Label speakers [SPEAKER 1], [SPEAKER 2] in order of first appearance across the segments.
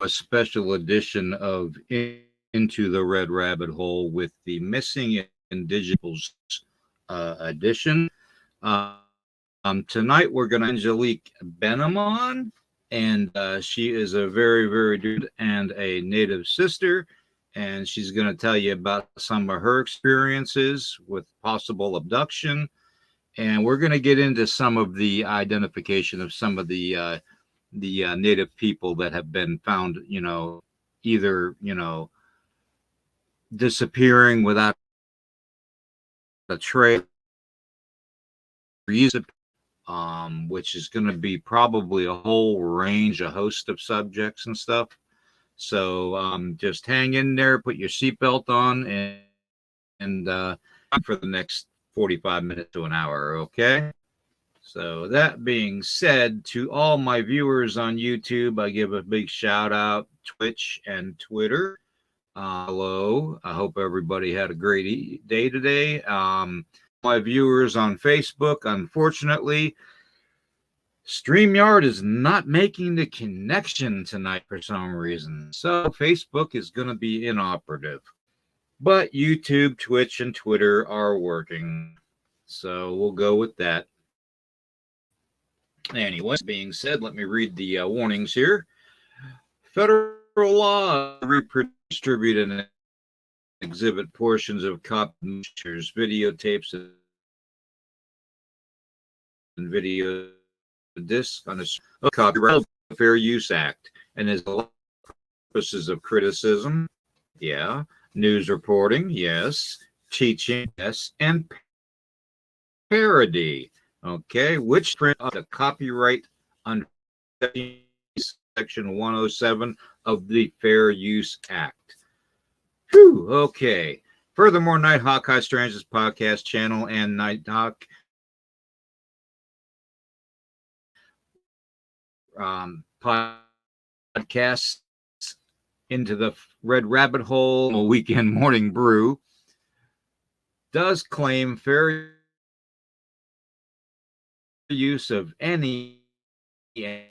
[SPEAKER 1] a special edition of Into the Red Rabbit Hole with the Missing Indigenous edition. Tonight we're going to Angelique Benamon, and she is a very, very good and a native sister, and she's going to tell you about some of her experiences with possible abduction, and we're going to get into some of the identification of some of the native people that have been found, either disappearing without a trace, which is going to be probably a whole range, a host of subjects and stuff. So just hang in there, put your seatbelt on, and for the next 45 minutes to an hour, okay? So that being said, to all my viewers on YouTube, I give a big shout out, Twitch and Twitter. Hello. I hope everybody had a great day today. My viewers on Facebook, unfortunately, StreamYard is not making the connection tonight for some reason. So Facebook is going to be inoperative. But YouTube, Twitch, and Twitter are working. So we'll go with that. Anyway, being said, let me read the warnings here. Federal law distribute and exhibit portions of pictures, videotapes, and video discs on a copyright Fair Use Act, and is purposes of criticism, yeah, news reporting, yes, teaching, yes, and parody. Okay, which print of the copyright under Section 107 of the Fair Use Act. Whew, okay. Furthermore, Nighthawk High Strands podcast channel and Nighthawk podcasts into the Red Rabbit Hole Weekend Morning Brew does claim fair use of any 17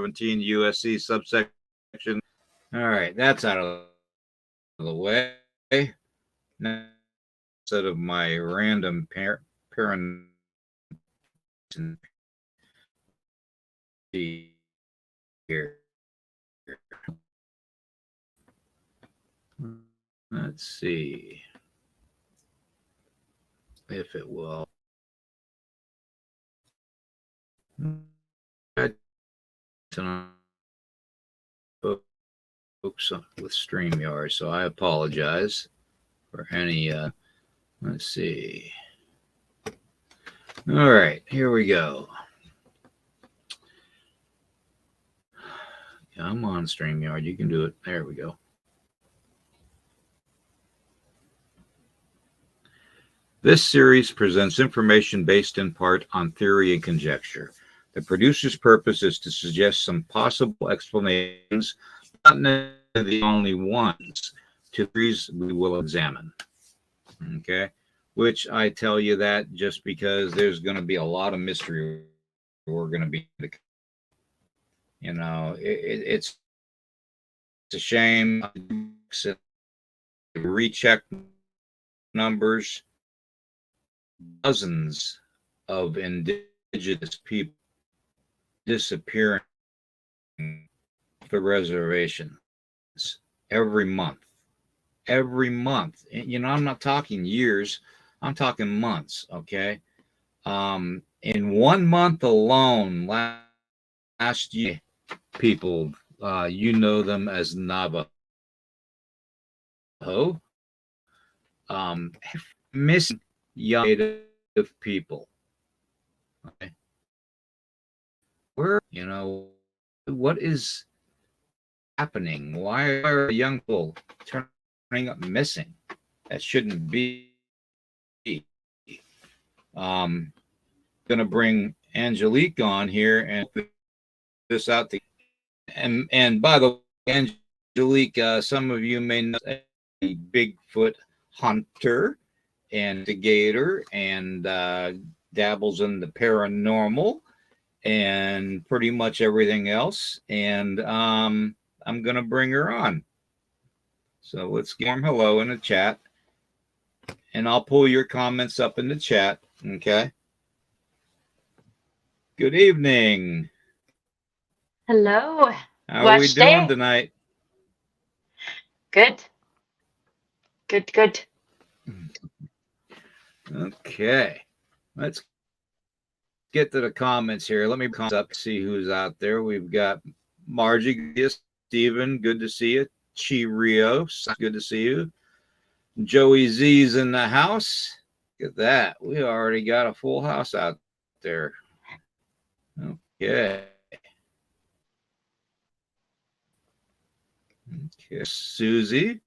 [SPEAKER 1] USC subsection. All right, that's out of the way. Now, instead of my random parent here. Let's see if it will. Folks with StreamYard, so I apologize for any. Let's see. All right, here we go. Yeah, I'm on StreamYard. You can do it. There we go. This series presents information based in part on theory and conjecture. The producer's purpose is to suggest some possible explanations, not necessarily the only ones, to theories we will examine. Okay? Which I tell you that just because there's going to be a lot of mystery we're going to be, it's a shame. Recheck numbers. Dozens of indigenous people disappearing the reservations every month. Every month. I'm not talking years. I'm talking months, okay? In 1 month alone, last year, people, them as Navajo, missing young native people. Okay. What is happening? Why are young people turning up missing? That shouldn't be. Gonna bring Angelique on here and this out. And by the way, Angelique, some of you may know a Bigfoot hunter and investigator and dabbles in the paranormal and pretty much everything else. And I'm going to bring her on. So let's give warm hello in the chat. And I'll pull your comments up in the chat. Okay. Good evening.
[SPEAKER 2] Hello.
[SPEAKER 1] How are we doing tonight?
[SPEAKER 2] Good. Good.
[SPEAKER 1] Okay. Let's get to the comments here. Let me come up, see who's out there. We've got Margie, Steven, good to see you. Chi Rio, good to see you. Joey Z's in the house. Look at that. We already got a full house out there. Okay. Okay. Susie,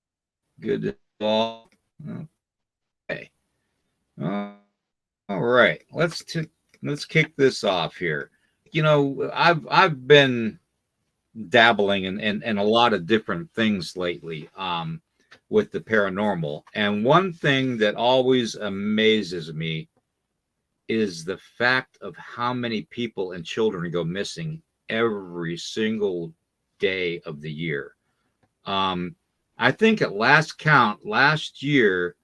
[SPEAKER 1] good to all. Okay. All right. Let's kick this off here. I've been dabbling in a lot of different things lately with the paranormal. And one thing that always amazes me is the fact of how many people and children go missing every single day of the year. I think at last count, last year,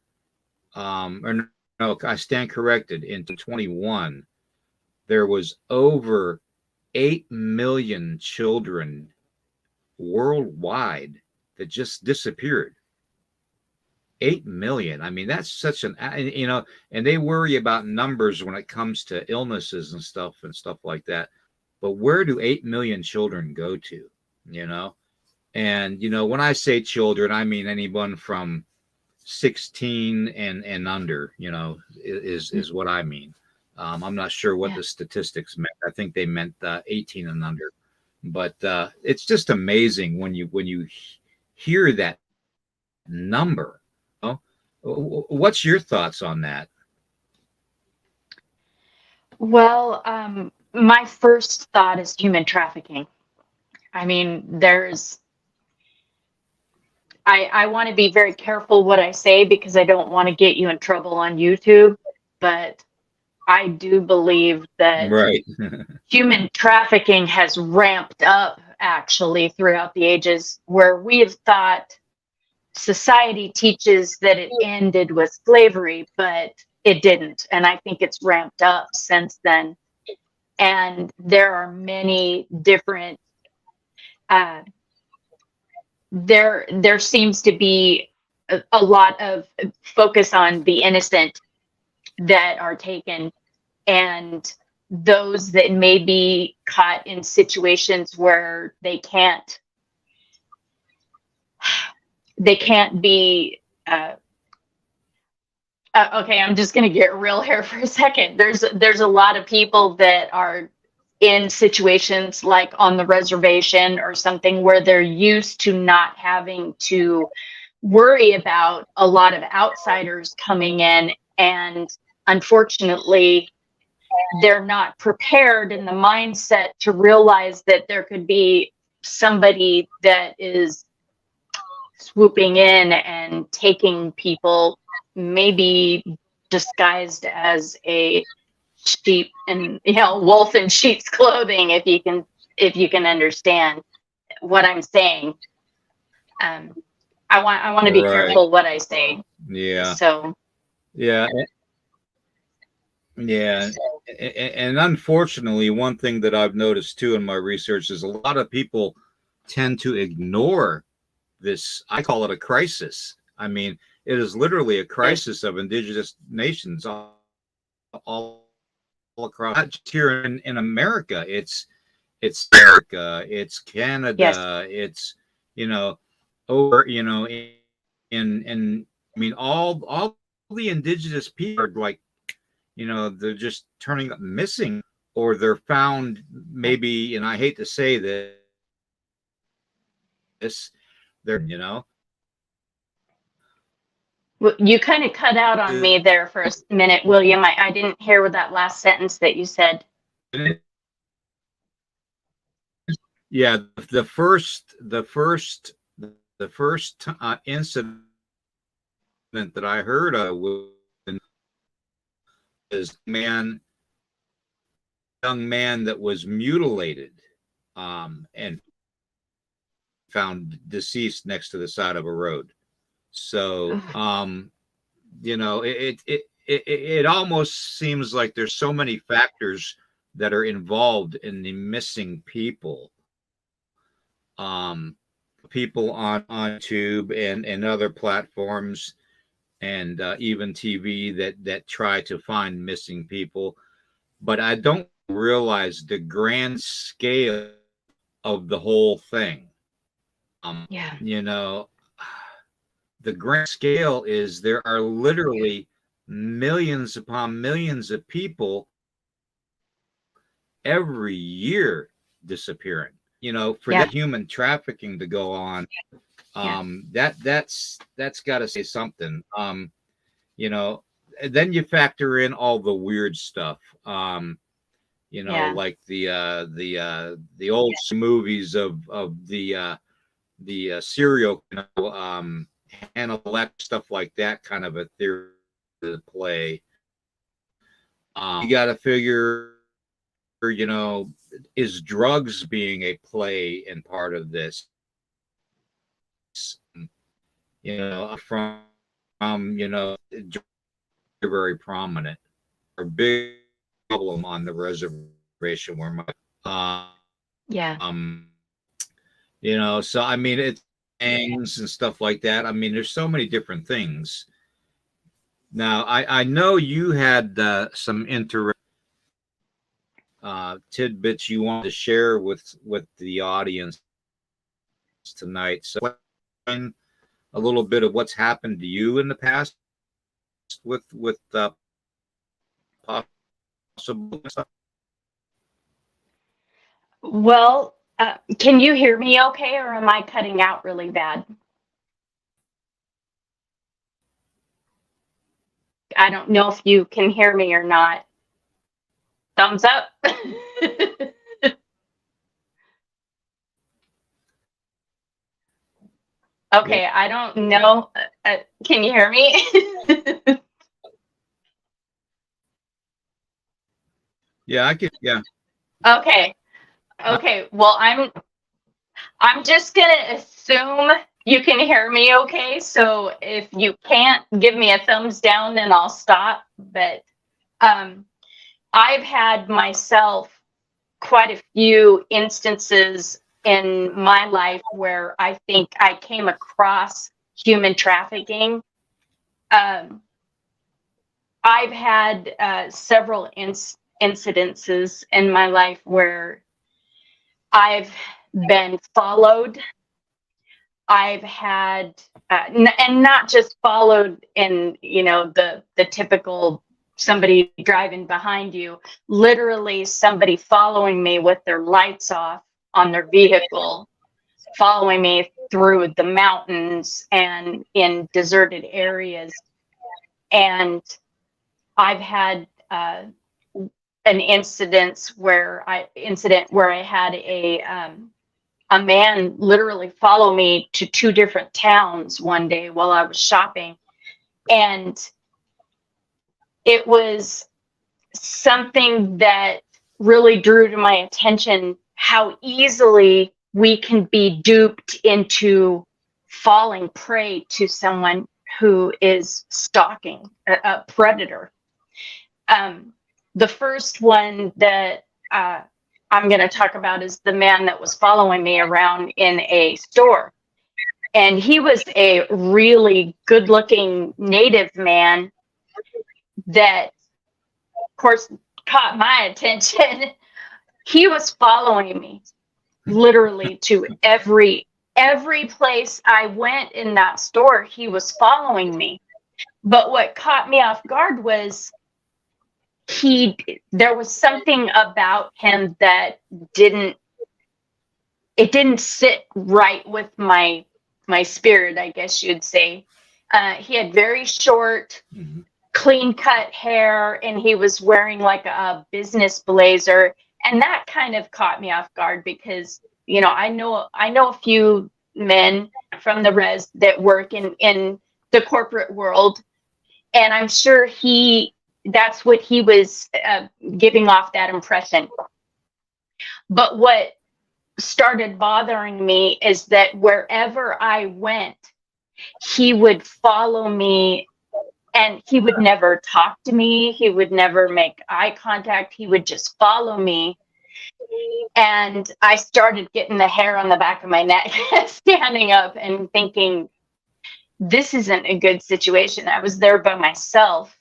[SPEAKER 1] or no, I stand corrected, in 21, there was over 8 million children worldwide that just disappeared. 8 million. I mean, that's such an, and they worry about numbers when it comes to illnesses and stuff like that. But where do 8 million children go to? And, when I say children, I mean anyone from 16 and under, is what I mean. I'm not sure what the statistics meant. I think they meant 18 and under. But it's just amazing when you hear that number. What's your thoughts on that?
[SPEAKER 2] Well, my first thought is human trafficking. I mean, I want to be very careful what I say because I don't want to get you in trouble on YouTube, but I do believe that
[SPEAKER 1] Right.
[SPEAKER 2] human trafficking has ramped up actually throughout the ages, where we have thought society teaches that it ended with slavery, but it didn't. And I think it's ramped up since then. And there are many different, there seems to be a lot of focus on the innocent that are taken, and those that may be caught in situations where they can't be okay, I'm just going to get real here for a second. There's a lot of people that are in situations like on the reservation or something where they're used to not having to worry about a lot of outsiders coming in, and unfortunately they're not prepared in the mindset to realize that there could be somebody that is swooping in and taking people, maybe disguised as a sheep and wolf in sheep's clothing, if you can understand what I'm saying. I want to be careful what I say.
[SPEAKER 1] Yeah.
[SPEAKER 2] So
[SPEAKER 1] yeah. Yeah. And unfortunately, one thing that I've noticed too in my research is a lot of people tend to ignore this. I call it a crisis. I mean, it is literally a crisis of indigenous nations all across, not just here in America. It's America, it's Canada, it's over in I mean all the indigenous people are like, they're just turning up missing, or they're found maybe, and I hate to say this, they're
[SPEAKER 2] Well, you kind of cut out on me there for a minute, William. I didn't hear what that last sentence that you said.
[SPEAKER 1] Yeah, the first incident that I heard of is man young man that was mutilated and found deceased next to the side of a road. So, it almost seems like there's so many factors that are involved in the missing people. People on YouTube and other platforms and even TV that try to find missing people, but I don't realize the grand scale of the whole thing.
[SPEAKER 2] Yeah.
[SPEAKER 1] The grand scale is there are literally millions upon millions of people every year disappearing. For that human trafficking to go on, that's got to say something. Then you factor in all the weird stuff. Like the old movies of the serial, Hannah stuff like that kind of a theory to play. You got to figure, is drugs being a play and part of this? From very prominent or big problem on the reservation where my so I mean it's gangs and stuff like that. I mean, there's so many different things. Now I know you had some interesting tidbits you want to share with the audience tonight. So a little bit of what's happened to you in the past with possible stuff.
[SPEAKER 2] Well, can you hear me okay, or am I cutting out really bad? I don't know if you can hear me or not. Thumbs up. Okay, I don't know. Can you hear me?
[SPEAKER 1] Yeah, I can. Yeah.
[SPEAKER 2] Okay. Well, I'm just gonna assume you can hear me okay. So if you can't, give me a thumbs down and I'll stop. But I've had myself quite a few instances in my life where I think I came across human trafficking. I've had several incidences in my life where I've been followed. I've had, and not just followed in, the typical somebody driving behind you, literally somebody following me with their lights off on their vehicle, following me through the mountains and in deserted areas. And I've had an incident where I had a man literally follow me to 2 different towns one day while I was shopping. And it was something that really drew to my attention how easily we can be duped into falling prey to someone who is stalking, a predator. The first one that I'm going to talk about is the man that was following me around in a store. And he was a really good-looking native man that, of course, caught my attention. He was following me literally to every place I went in that store. He was following me. But what caught me off guard was there was something about him that didn't sit right with my spirit, I guess you'd say. He had very short, clean cut hair, and he was wearing like a business blazer. And that kind of caught me off guard because, I know a few men from the res that work in the corporate world. And I'm sure he that's what he was giving off, that impression. But what started bothering me is that wherever I went, he would follow me, and he would never talk to me. He would never make eye contact. He would just follow me. And I started getting the hair on the back of my neck, standing up and thinking, this isn't a good situation. I was there by myself.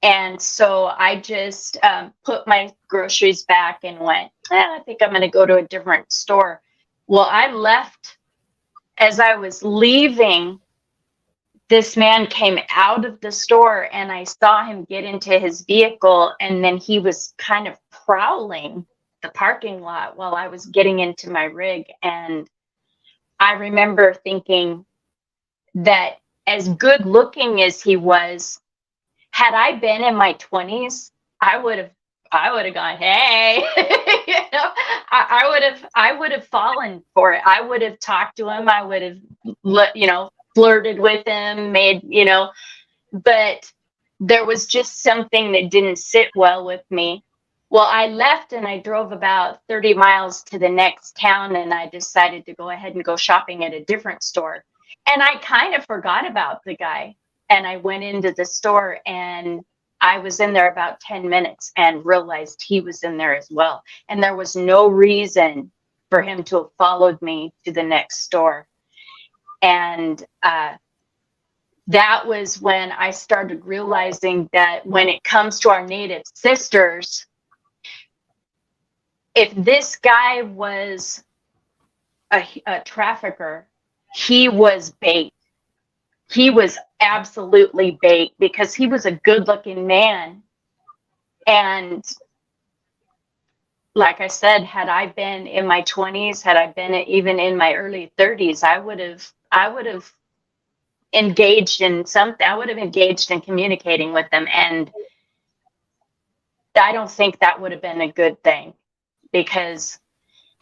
[SPEAKER 2] And so I just put my groceries back and went, I think I'm going to go to a different store. Well, I left. As I was leaving, this man came out of the store, and I saw him get into his vehicle, and then he was kind of prowling the parking lot while I was getting into my rig. And I remember thinking that as good looking as he was, had I been in my 20s, I would have gone, hey, I would have fallen for it. I would have talked to him. I would have, flirted with him, but there was just something that didn't sit well with me. Well, I left and I drove about 30 miles to the next town, and I decided to go ahead and go shopping at a different store. And I kind of forgot about the guy. And I went into the store, and I was in there about 10 minutes and realized he was in there as well. And there was no reason for him to have followed me to the next store. And that was when I started realizing that when it comes to our Native sisters, if this guy was a trafficker, he was bait. He was absolutely bait, because he was a good-looking man. And like I said, had I been in my 20s, had I been even in my early 30s, I would have engaged in something. I would have engaged in communicating with them. And I don't think that would have been a good thing, because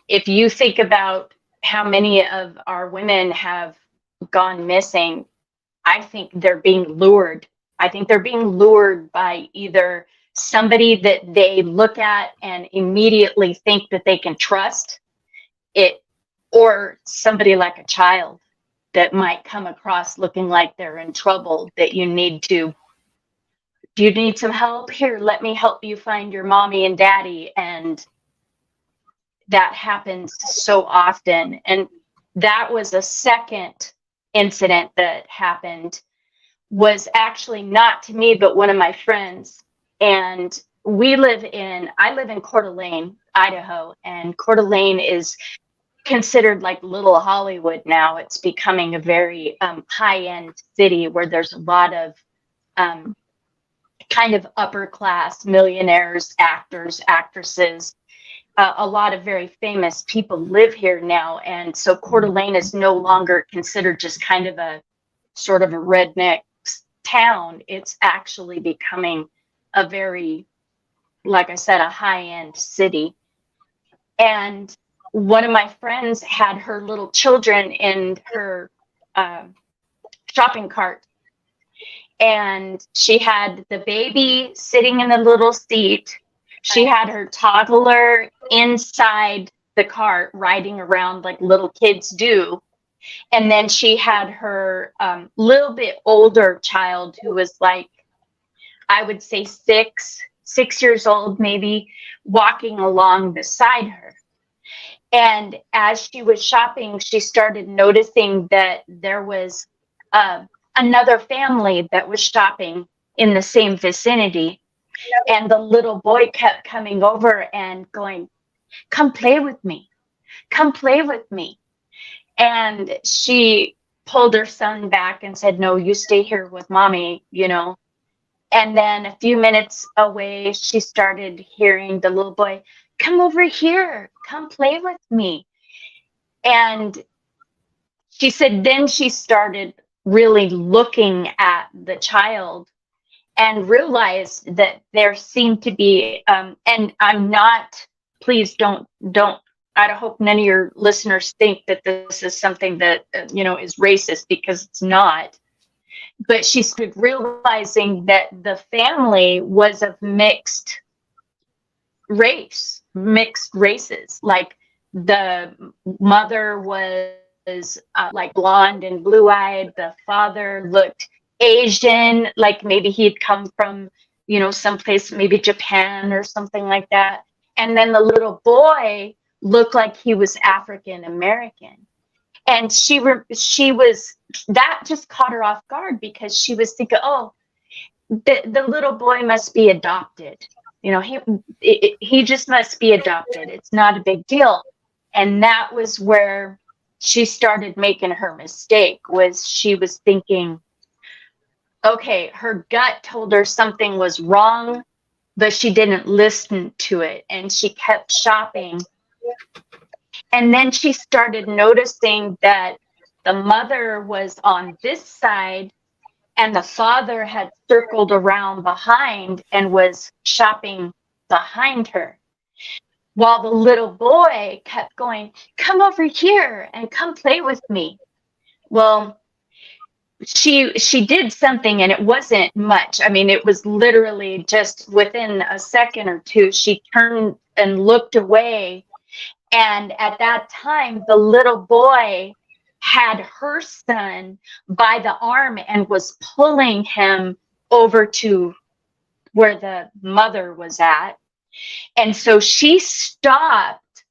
[SPEAKER 2] if you think about how many of our women have gone missing, I think they're being lured. I think they're being lured by either somebody that they look at and immediately think that they can trust it, or somebody like a child that might come across looking like they're in trouble, that do you need some help? Here, let me help you find your mommy and daddy. And that happens so often. And that was a second incident that happened, was actually not to me, but one of my friends. And I live in Coeur d'Alene, Idaho, and Coeur d'Alene is considered like little Hollywood now. It's becoming a very high-end city where there's a lot of kind of upper class millionaires, actors, actresses. A lot of very famous people live here now. And so Coeur d'Alene is no longer considered just kind of a sort of a redneck town. It's actually becoming a very, like I said, a high-end city. And one of my friends had her little children in her shopping cart. And she had the baby sitting in the little seat. She had her toddler inside the cart riding around like little kids do. And then she had her little bit older child who was like, I would say 6 years old, maybe, walking along beside her. And as she was shopping, she started noticing that there was another family that was shopping in the same vicinity. And the little boy kept coming over and going, come play with me. Come play with me. And she pulled her son back and said, no, you stay here with mommy, And then a few minutes away, she started hearing the little boy, come over here, come play with me. And she said, then she started really looking at the child and realized that there seemed to be, and I'm not, please don't, I hope none of your listeners think that this is something that, is racist, because it's not. but she started realizing that the family was of mixed races. Like the mother was like blonde and blue-eyed. The father looked Asian, like maybe he'd come from, someplace, maybe Japan or something like that. And then the little boy looked like he was African American. And she was, that just caught her off guard, because she was thinking, oh, the little boy must be adopted. He just must be adopted. It's not a big deal. And that was where she started making her mistake. Was she was thinking, okay, her gut told her something was wrong, but she didn't listen to it, and she kept shopping. And then she started noticing that the mother was on this side and the father had circled around behind and was shopping behind her, while the little boy kept going, come over here and come play with me. Well, she did something, and it wasn't much. I mean, it was literally just within a second or two, she turned and looked away. And at that time, the little boy had her son by the arm and was pulling him over to where the mother was at. And so she stopped,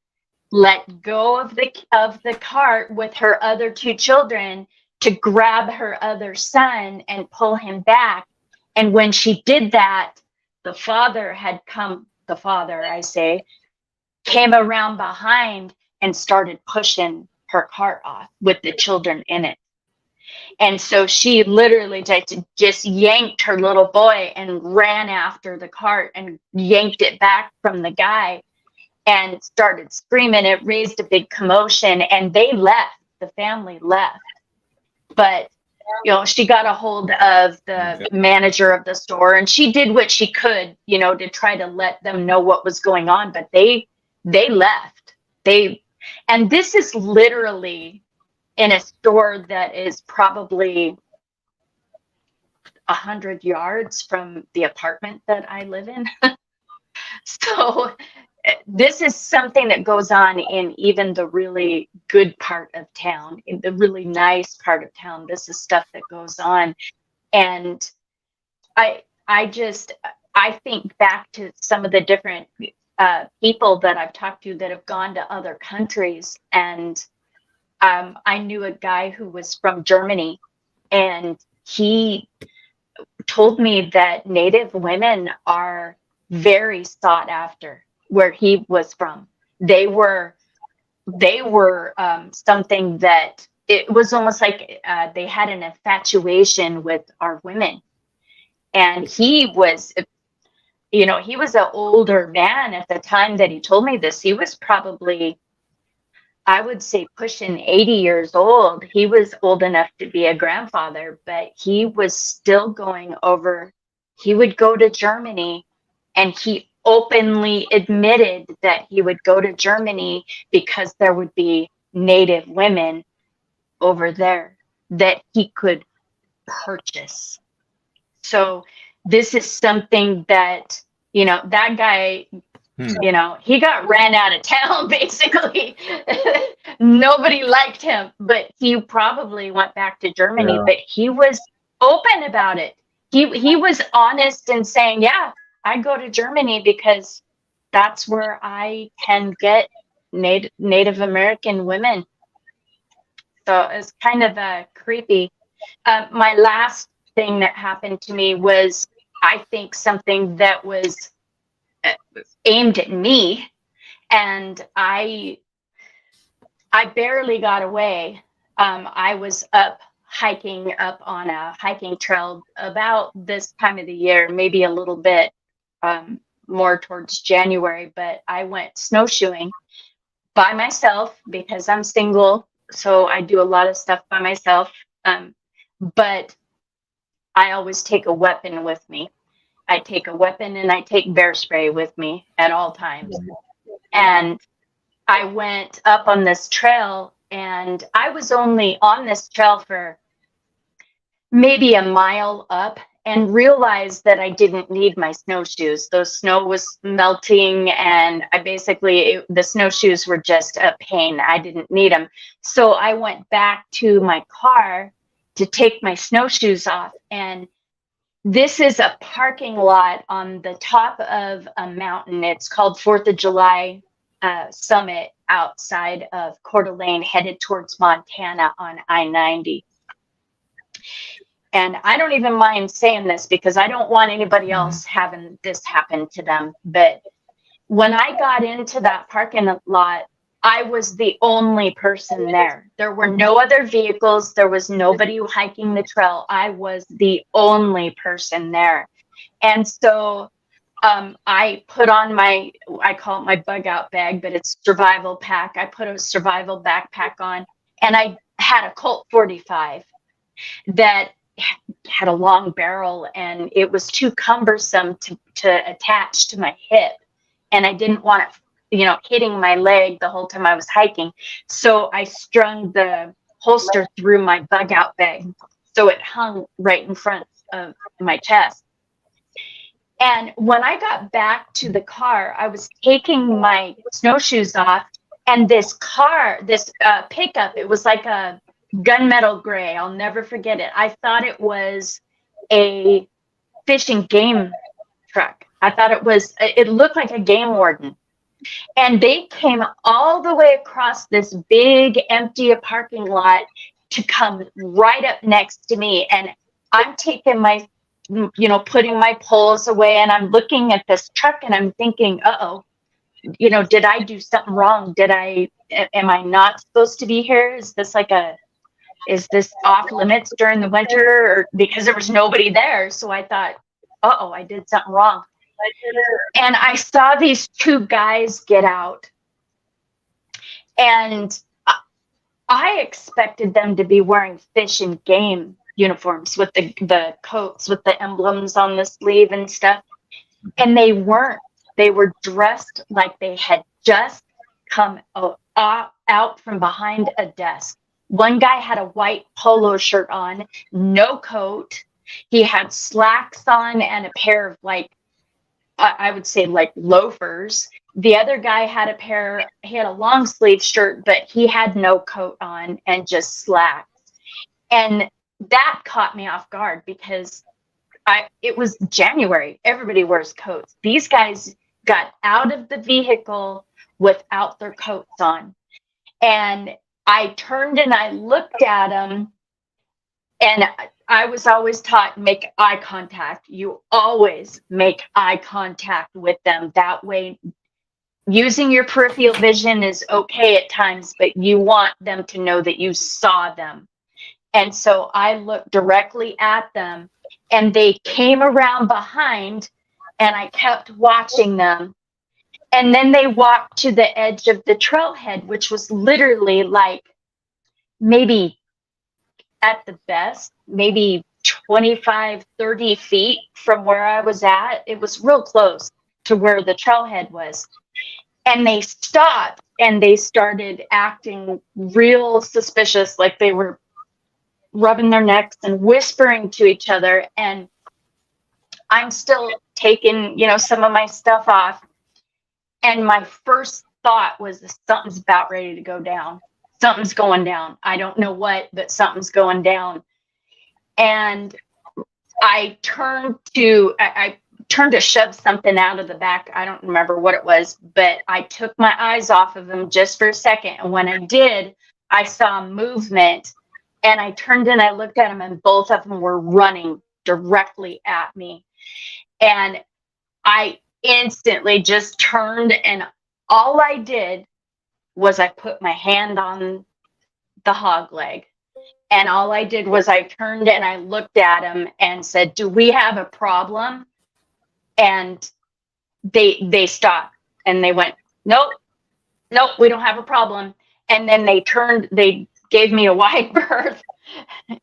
[SPEAKER 2] let go of the cart with her other two children to grab her other son and pull him back. And when she did that, the father, I say, came around behind and started pushing her cart off with the children in it. And so she literally just yanked her little boy and ran after the cart and yanked it back from the guy and started screaming. It raised a big commotion, and they left. The family left. But she got a hold of the manager of the store, and she did what she could, to try to let them know what was going on. But they left. And this is literally in a store that is probably 100 yards from the apartment that I live in. So this is something that goes on in even the really good part of town, in the really nice part of town. This is stuff that goes on. And I think back to some of the different people that I've talked to that have gone to other countries. And I knew a guy who was from Germany, and he told me that Native women are very sought after where he was from. They were something that it was almost like they had an infatuation with our women. And he was an older man at the time that he told me this. He was probably, I would say, pushing 80 years old. He was old enough to be a grandfather, but he was still going over. He would go to Germany, and he openly admitted that he would go to Germany because there would be Native women over there that he could purchase. So this is something that, that guy, he got ran out of town, basically. Nobody liked him, but he probably went back to Germany. Yeah. But he was open about it. He was honest in saying, yeah, I go to Germany because that's where I can get Native American women. So it's kind of creepy. My last thing that happened to me was, I think, something that was aimed at me, and I barely got away. I was hiking up on a hiking trail about this time of the year, maybe a little bit more towards January, but I went snowshoeing by myself because I'm single, so I do a lot of stuff by myself. But I always take a weapon with me. I take a weapon, and I take bear spray with me at all times. And I went up on this trail, and I was only on this trail for maybe a mile up and realized that I didn't need my snowshoes. The snow was melting, and the snowshoes were just a pain. I didn't need them. So I went back to my car to take my snowshoes off. And this is a parking lot on the top of a mountain. It's called 4th of July Summit, outside of Coeur d'Alene, headed towards Montana on I-90. And I don't even mind saying this because I don't want anybody else having this happen to them. But when I got into that parking lot, I was the only person there. There were no other vehicles. There was nobody hiking the trail. I was the only person there. And so I put on I call it my bug out bag, but it's survival pack. I put a survival backpack on, and I had a Colt 45 that had a long barrel, and it was too cumbersome to attach to my hip. And I didn't want it, hitting my leg the whole time I was hiking. So I strung the holster through my bug out bag, so it hung right in front of my chest. And when I got back to the car, I was taking my snowshoes off, and this pickup, it was like a gunmetal gray. I'll never forget it. I thought it was a fish and game truck. I thought it looked like a game warden. And they came all the way across this big empty parking lot to come right up next to me. And I'm taking putting my poles away, and I'm looking at this truck, and I'm thinking, did I do something wrong? Am I not supposed to be here? Is this off limits during the winter? Or because there was nobody there. So I thought, I did something wrong. And I saw these two guys get out, and I expected them to be wearing fish and game uniforms with the coats with the emblems on the sleeve and stuff. And they weren't. They were dressed like they had just come out from behind a desk. One guy had a white polo shirt on, no coat. He had slacks on and a pair of I would say loafers. The other guy had he had a long sleeve shirt, but he had no coat on and just slacks. And that caught me off guard because it was January. Everybody wears coats. These guys got out of the vehicle without their coats on. And I turned and I looked at them, and I was always taught, make eye contact. You always make eye contact with them. That way, using your peripheral vision is okay at times, but you want them to know that you saw them. And so I looked directly at them, and they came around behind, and I kept watching them. And then they walked to the edge of the trailhead, which was literally maybe at the best, maybe 25, 30 feet from where I was at. It was real close to where the trailhead was. And they stopped, and they started acting real suspicious, like they were rubbing their necks and whispering to each other. And I'm still taking, some of my stuff off. And my first thought was, something's about ready to go down. Something's going down. I don't know what, but something's going down. And I turned to shove something out of the back. I don't remember what it was, but I took my eyes off of them just for a second. And when I did, I saw movement, and I turned and I looked at them, and both of them were running directly at me. And I instantly just turned, and all I did was I put my hand on the hog leg. And all I did was I turned and I looked at him and said, "Do we have a problem?" And they stopped, and they went, nope, we don't have a problem. And then they gave me a wide berth,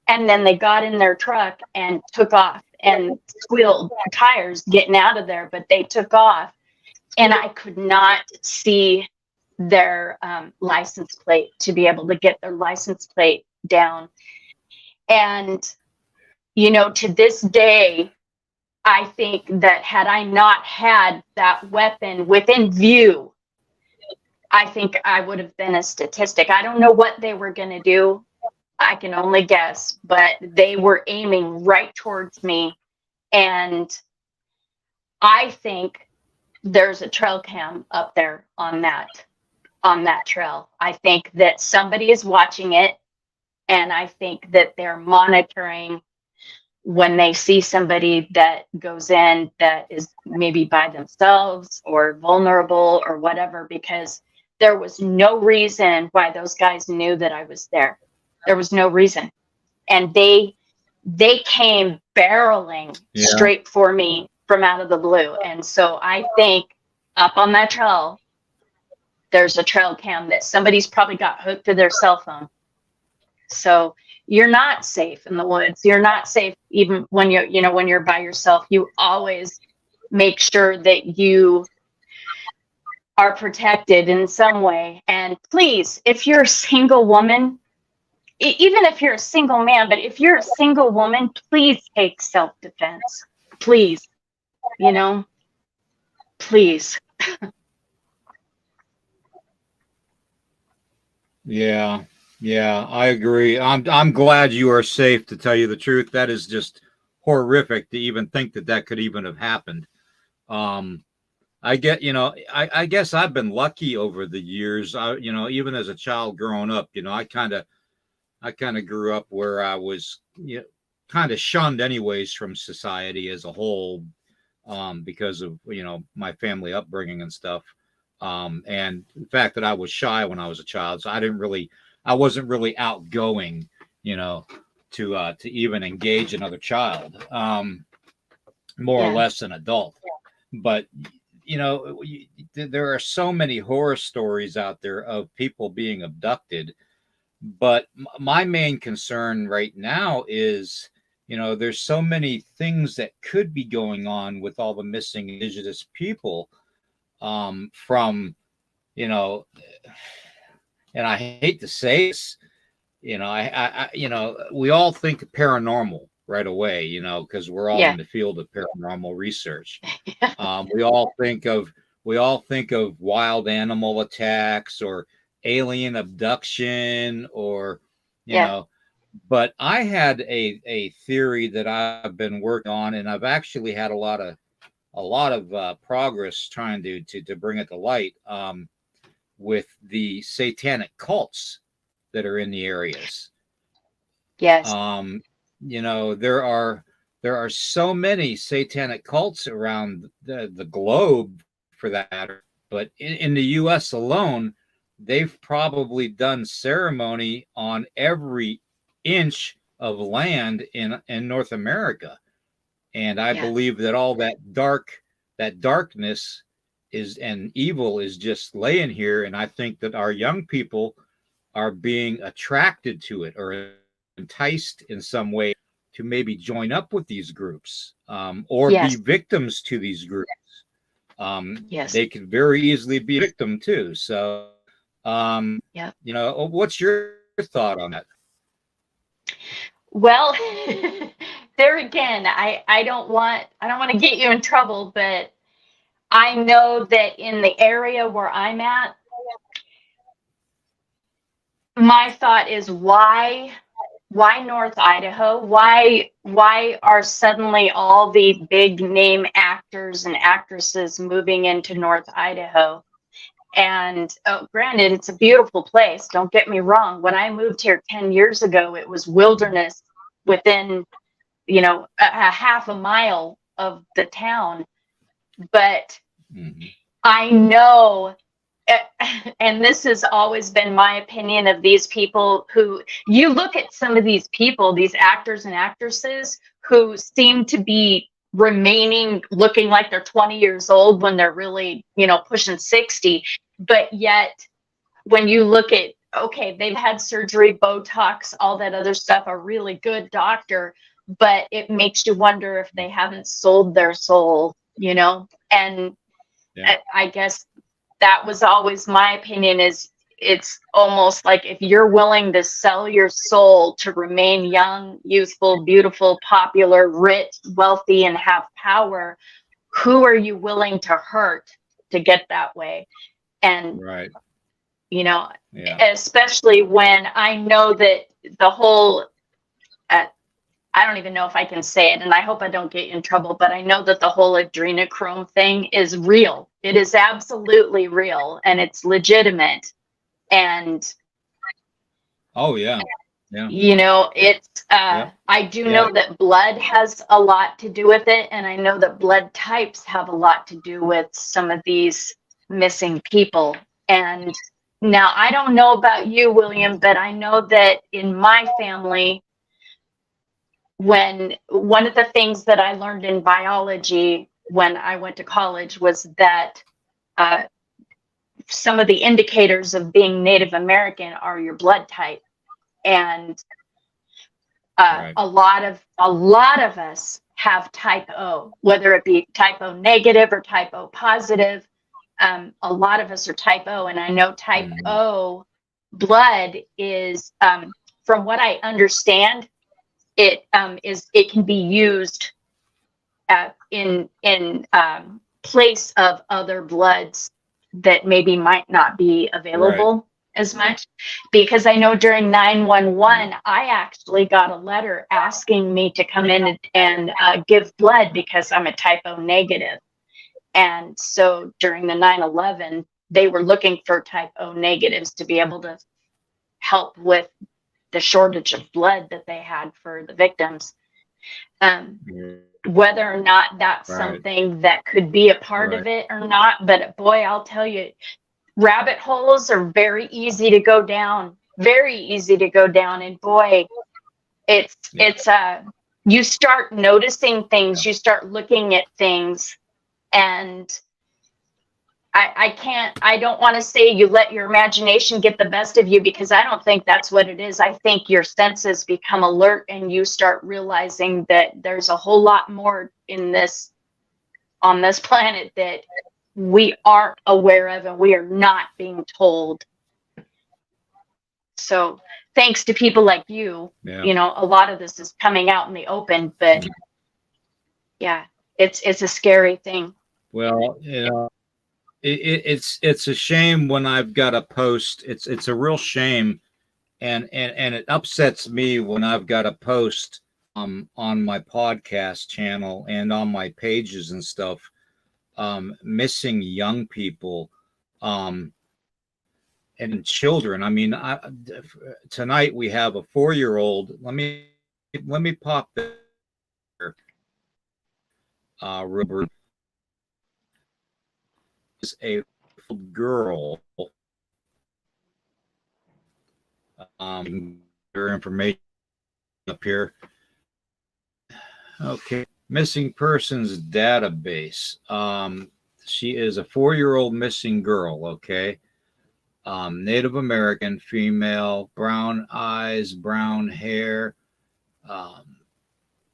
[SPEAKER 2] and then they got in their truck and took off and squealed tires getting out of there, but they took off. And I could not see their license plate to be able to get their license plate down. And you know, to this day, I think that had I not had that weapon within view, I think I would have been a statistic. I don't know what they were going to do. I can only guess, but they were aiming right towards me. And I think there's a trail cam up there on that trail. I think that somebody is watching it, and I think that they're monitoring when they see somebody that goes in that is maybe by themselves or vulnerable or whatever, because there was no reason why those guys knew that I was there. There was no reason. And they came barreling straight for me from out of the blue. And so I think up on that trail, there's a trail cam that somebody's probably got hooked to their cell phone. So you're not safe in the woods. You're not safe even when when you're by yourself. You always make sure that you are protected in some way. And please, if you're a single woman, even if you're a single man, but if you're a single woman, please take self-defense. Please, please.
[SPEAKER 1] Yeah, I agree. I'm glad you are safe, to tell you the truth. That is just horrific to even think that that could even have happened. I guess I've been lucky over the years. Even as a child growing up, I kind of grew up where I was, kind of shunned anyways from society as a whole, because of, my family upbringing and stuff. And the fact that I was shy when I was a child, so I wasn't really outgoing, to even engage another child, more or less an adult. But there are so many horror stories out there of people being abducted. But my main concern right now is, there's so many things that could be going on with all the missing indigenous people, from, and I hate to say this, we all think paranormal right away, because we're all in the field of paranormal research. We all think of wild animal attacks or alien abduction, or but I had a theory that I've been working on, and I've actually had a lot of progress trying to bring it to light, with the satanic cults that are in the areas.
[SPEAKER 2] Yes.
[SPEAKER 1] There are so many satanic cults around the globe, for that matter. But in the U.S. alone, they've probably done ceremony on every inch of land in North America. And I believe that all that darkness and evil is just laying here. And I think that our young people are being attracted to it, or enticed in some way to maybe join up with these groups, or be victims to these groups. They could very easily be a victim too. So, what's your thought on that?
[SPEAKER 2] Well, there again, I don't want to get you in trouble, but I know that in the area where I'm at, my thought is, why North Idaho? Why are suddenly all the big name actors and actresses moving into North Idaho? And granted, it's a beautiful place. Don't get me wrong. When I moved here 10 years ago, it was wilderness within, a half a mile of the town. But I know, and this has always been my opinion of these people, who you look at some of these people, these actors and actresses who seem to be looking like they're 20 years old when they're really, pushing 60. But yet when you look at, okay, they've had surgery, Botox, all that other stuff, a really good doctor, but it makes you wonder if they haven't sold their soul, and I guess that was always my opinion, is it's almost like if you're willing to sell your soul to remain young, youthful, beautiful, popular, rich, wealthy, and have power, who are you willing to hurt to get that way? And,
[SPEAKER 1] Right.
[SPEAKER 2] you know,
[SPEAKER 1] Yeah.
[SPEAKER 2] especially when I know that the whole, I don't even know if I can say it, and I hope I don't get in trouble, but I know that the whole adrenochrome thing is real. It is absolutely real, and it's legitimate. And
[SPEAKER 1] Oh yeah. Yeah.
[SPEAKER 2] you know, it's
[SPEAKER 1] Yep.
[SPEAKER 2] I do
[SPEAKER 1] Yeah.
[SPEAKER 2] know that blood has a lot to do with it, and I know that blood types have a lot to do with some of these missing people. And now I don't know about you, William, but I know that in my family, when one of the things that I learned in biology when I went to college was that uh, some of the indicators of being Native American are your blood type. And
[SPEAKER 1] Right.
[SPEAKER 2] a lot of us have type O, whether it be type O negative or type O positive. A lot of us are type O, and I know type O blood is, from what I understand, it can be used in place of other bloods that maybe might not be available as much. Because I know during 911, I actually got a letter asking me to come in and give blood because I'm a type O negative. And so during the 9/11, they were looking for type O negatives to be able to help with the shortage of blood that they had for the victims. Whether or not that's something that could be a part of it or not, but boy, I'll tell you, rabbit holes are very easy to go down, and boy, it's you start noticing things, you start looking at things, and I don't want to say you let your imagination get the best of you, because I don't think that's what it is. I think your senses become alert and you start realizing that there's a whole lot more on this planet that we aren't aware of and we are not being told. So thanks to people like you, you know, a lot of this is coming out in the open, but yeah, it's a scary thing.
[SPEAKER 1] Well, you know, it's a shame when I've got to post. It's a real shame, and it upsets me when I've got to post on my podcast channel and on my pages and stuff, missing young people, and children. I mean, tonight we have a 4-year-old. Let me pop there. Robert is a girl. Her information up here. Okay, missing persons database. She is a 4-year-old missing girl. Okay, Native American, female, brown eyes, brown hair,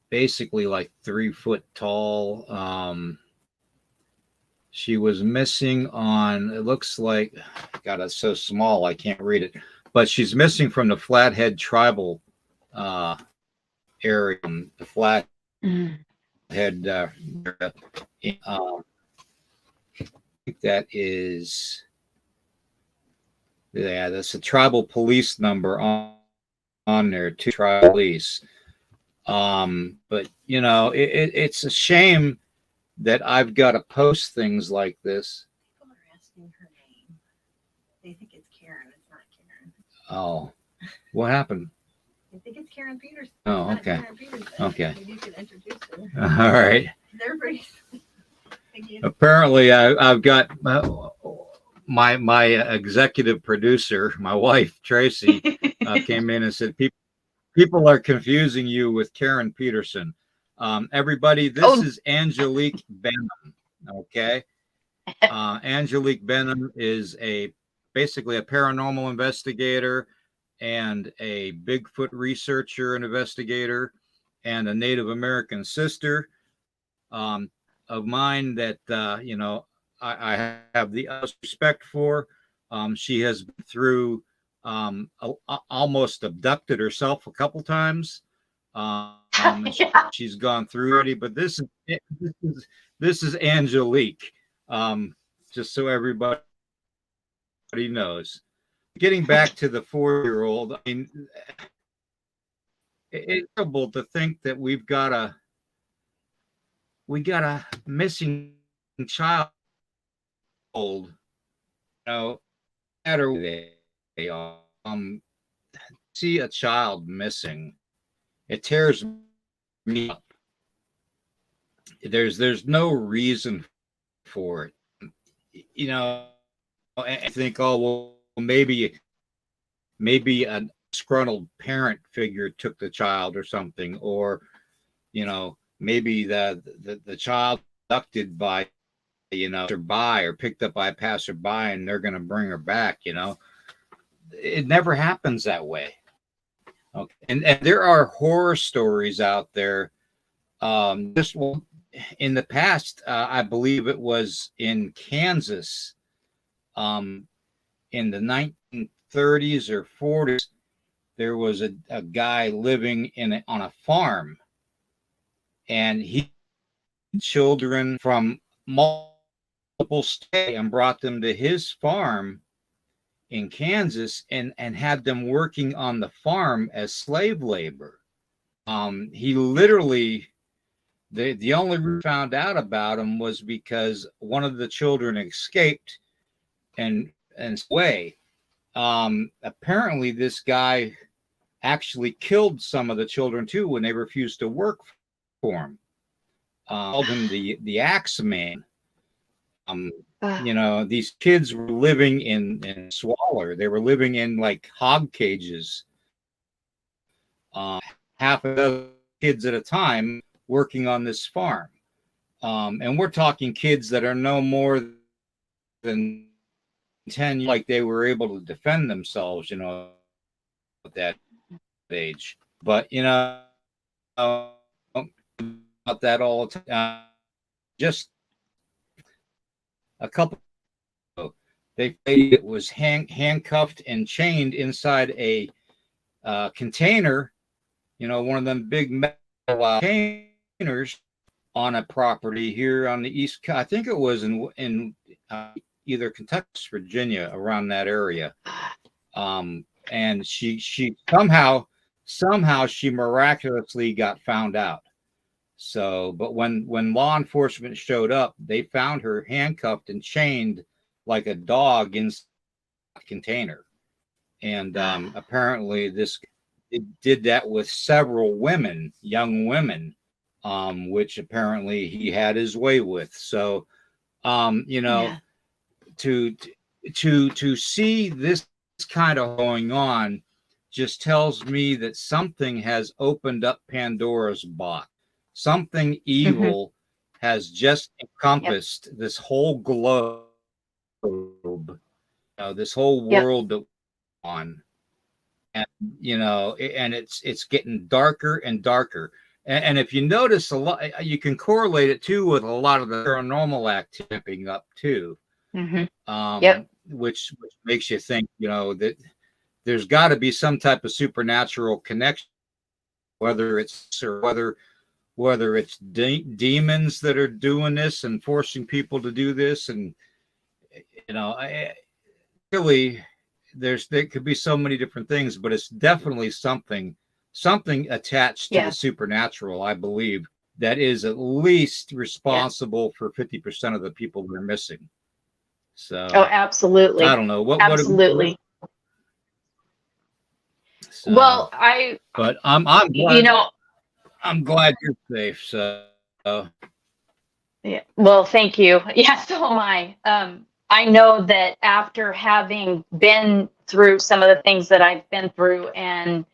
[SPEAKER 1] basically like 3 foot tall. She was missing on, it looks like, God, it's so small I can't read it, but she's missing from the Flathead tribal area, the Flathead area. That is, yeah, that's a tribal police number on there, 2 tribal police. But you know, it's a shame that I've got to post things like this.
[SPEAKER 3] People are asking her name. They think it's Karen. It's not Karen.
[SPEAKER 1] Oh, what happened?
[SPEAKER 3] I think it's Karen Peterson.
[SPEAKER 1] Oh, okay. Okay.
[SPEAKER 3] Maybe you can introduce her.
[SPEAKER 1] All right.
[SPEAKER 3] Everybody.
[SPEAKER 1] Apparently, I've got my executive producer, my wife Tracy, came in and said people are confusing you with Karen Peterson. Everybody, this is Angelique Benham. Okay, Angelique Benham is basically a paranormal investigator and a Bigfoot researcher and investigator, and a Native American sister of mine that you know I have the utmost respect for. She has been through almost abducted herself a couple times. And
[SPEAKER 2] Yeah.
[SPEAKER 1] she's gone through already, but this is Angelique. Just so everybody knows. Getting back to the 4-year-old, I mean, it's terrible to think that we got a missing child. You know, no matter who they are, see a child missing, it tears me up. There's no reason for it. You know, I think, oh well, maybe a disgruntled parent figure took the child or something, or maybe the child abducted by passerby or picked up by a passerby, and they're going to bring her back. It never happens that way. Okay, and there are horror stories out there. Just in the past, I believe it was in Kansas, in the 1930s or 40s, there was a guy living on a farm, and he had children from multiple states and brought them to his farm in Kansas and had them working on the farm as slave labor. He literally, the only reason we found out about him was because one of the children escaped and away. Apparently this guy actually killed some of the children too when they refused to work for him. Called him the Axe Man. These kids were living in swaller. They were living in like hog cages. Half a dozen kids at a time working on this farm. And we're talking kids that are no more than 10, like they were able to defend themselves, at that age. But, about that all the time. Just a couple, they it was handcuffed and chained inside a container, one of them big metal containers on a property here on the East Coast. I think it was in either Kentucky, Virginia, around that area. And she somehow she miraculously got found out. So, but when law enforcement showed up, they found her handcuffed and chained like a dog in a container. And apparently it did that with several women, young women, which apparently he had his way with. So, to see this kind of going on just tells me that something has opened up Pandora's box. Something evil has just encompassed this whole globe, this whole world that we're on. And and it's getting darker and darker. And if you notice a lot, you can correlate it too with a lot of the paranormal activity up too. Which makes you think, that there's got to be some type of supernatural connection, whether it's demons that are doing this and forcing people to do this, and really, there could be so many different things, but it's definitely something attached to the supernatural, I believe, that is at least responsible for 50% of the people that are missing. So,
[SPEAKER 2] absolutely.
[SPEAKER 1] I don't know
[SPEAKER 2] absolutely.
[SPEAKER 1] So,
[SPEAKER 2] well,
[SPEAKER 1] I'm glad. I'm glad you're safe. So,
[SPEAKER 2] yeah. Well, thank you. Yeah, so am I. I know that after having been through some of the things that I've been through and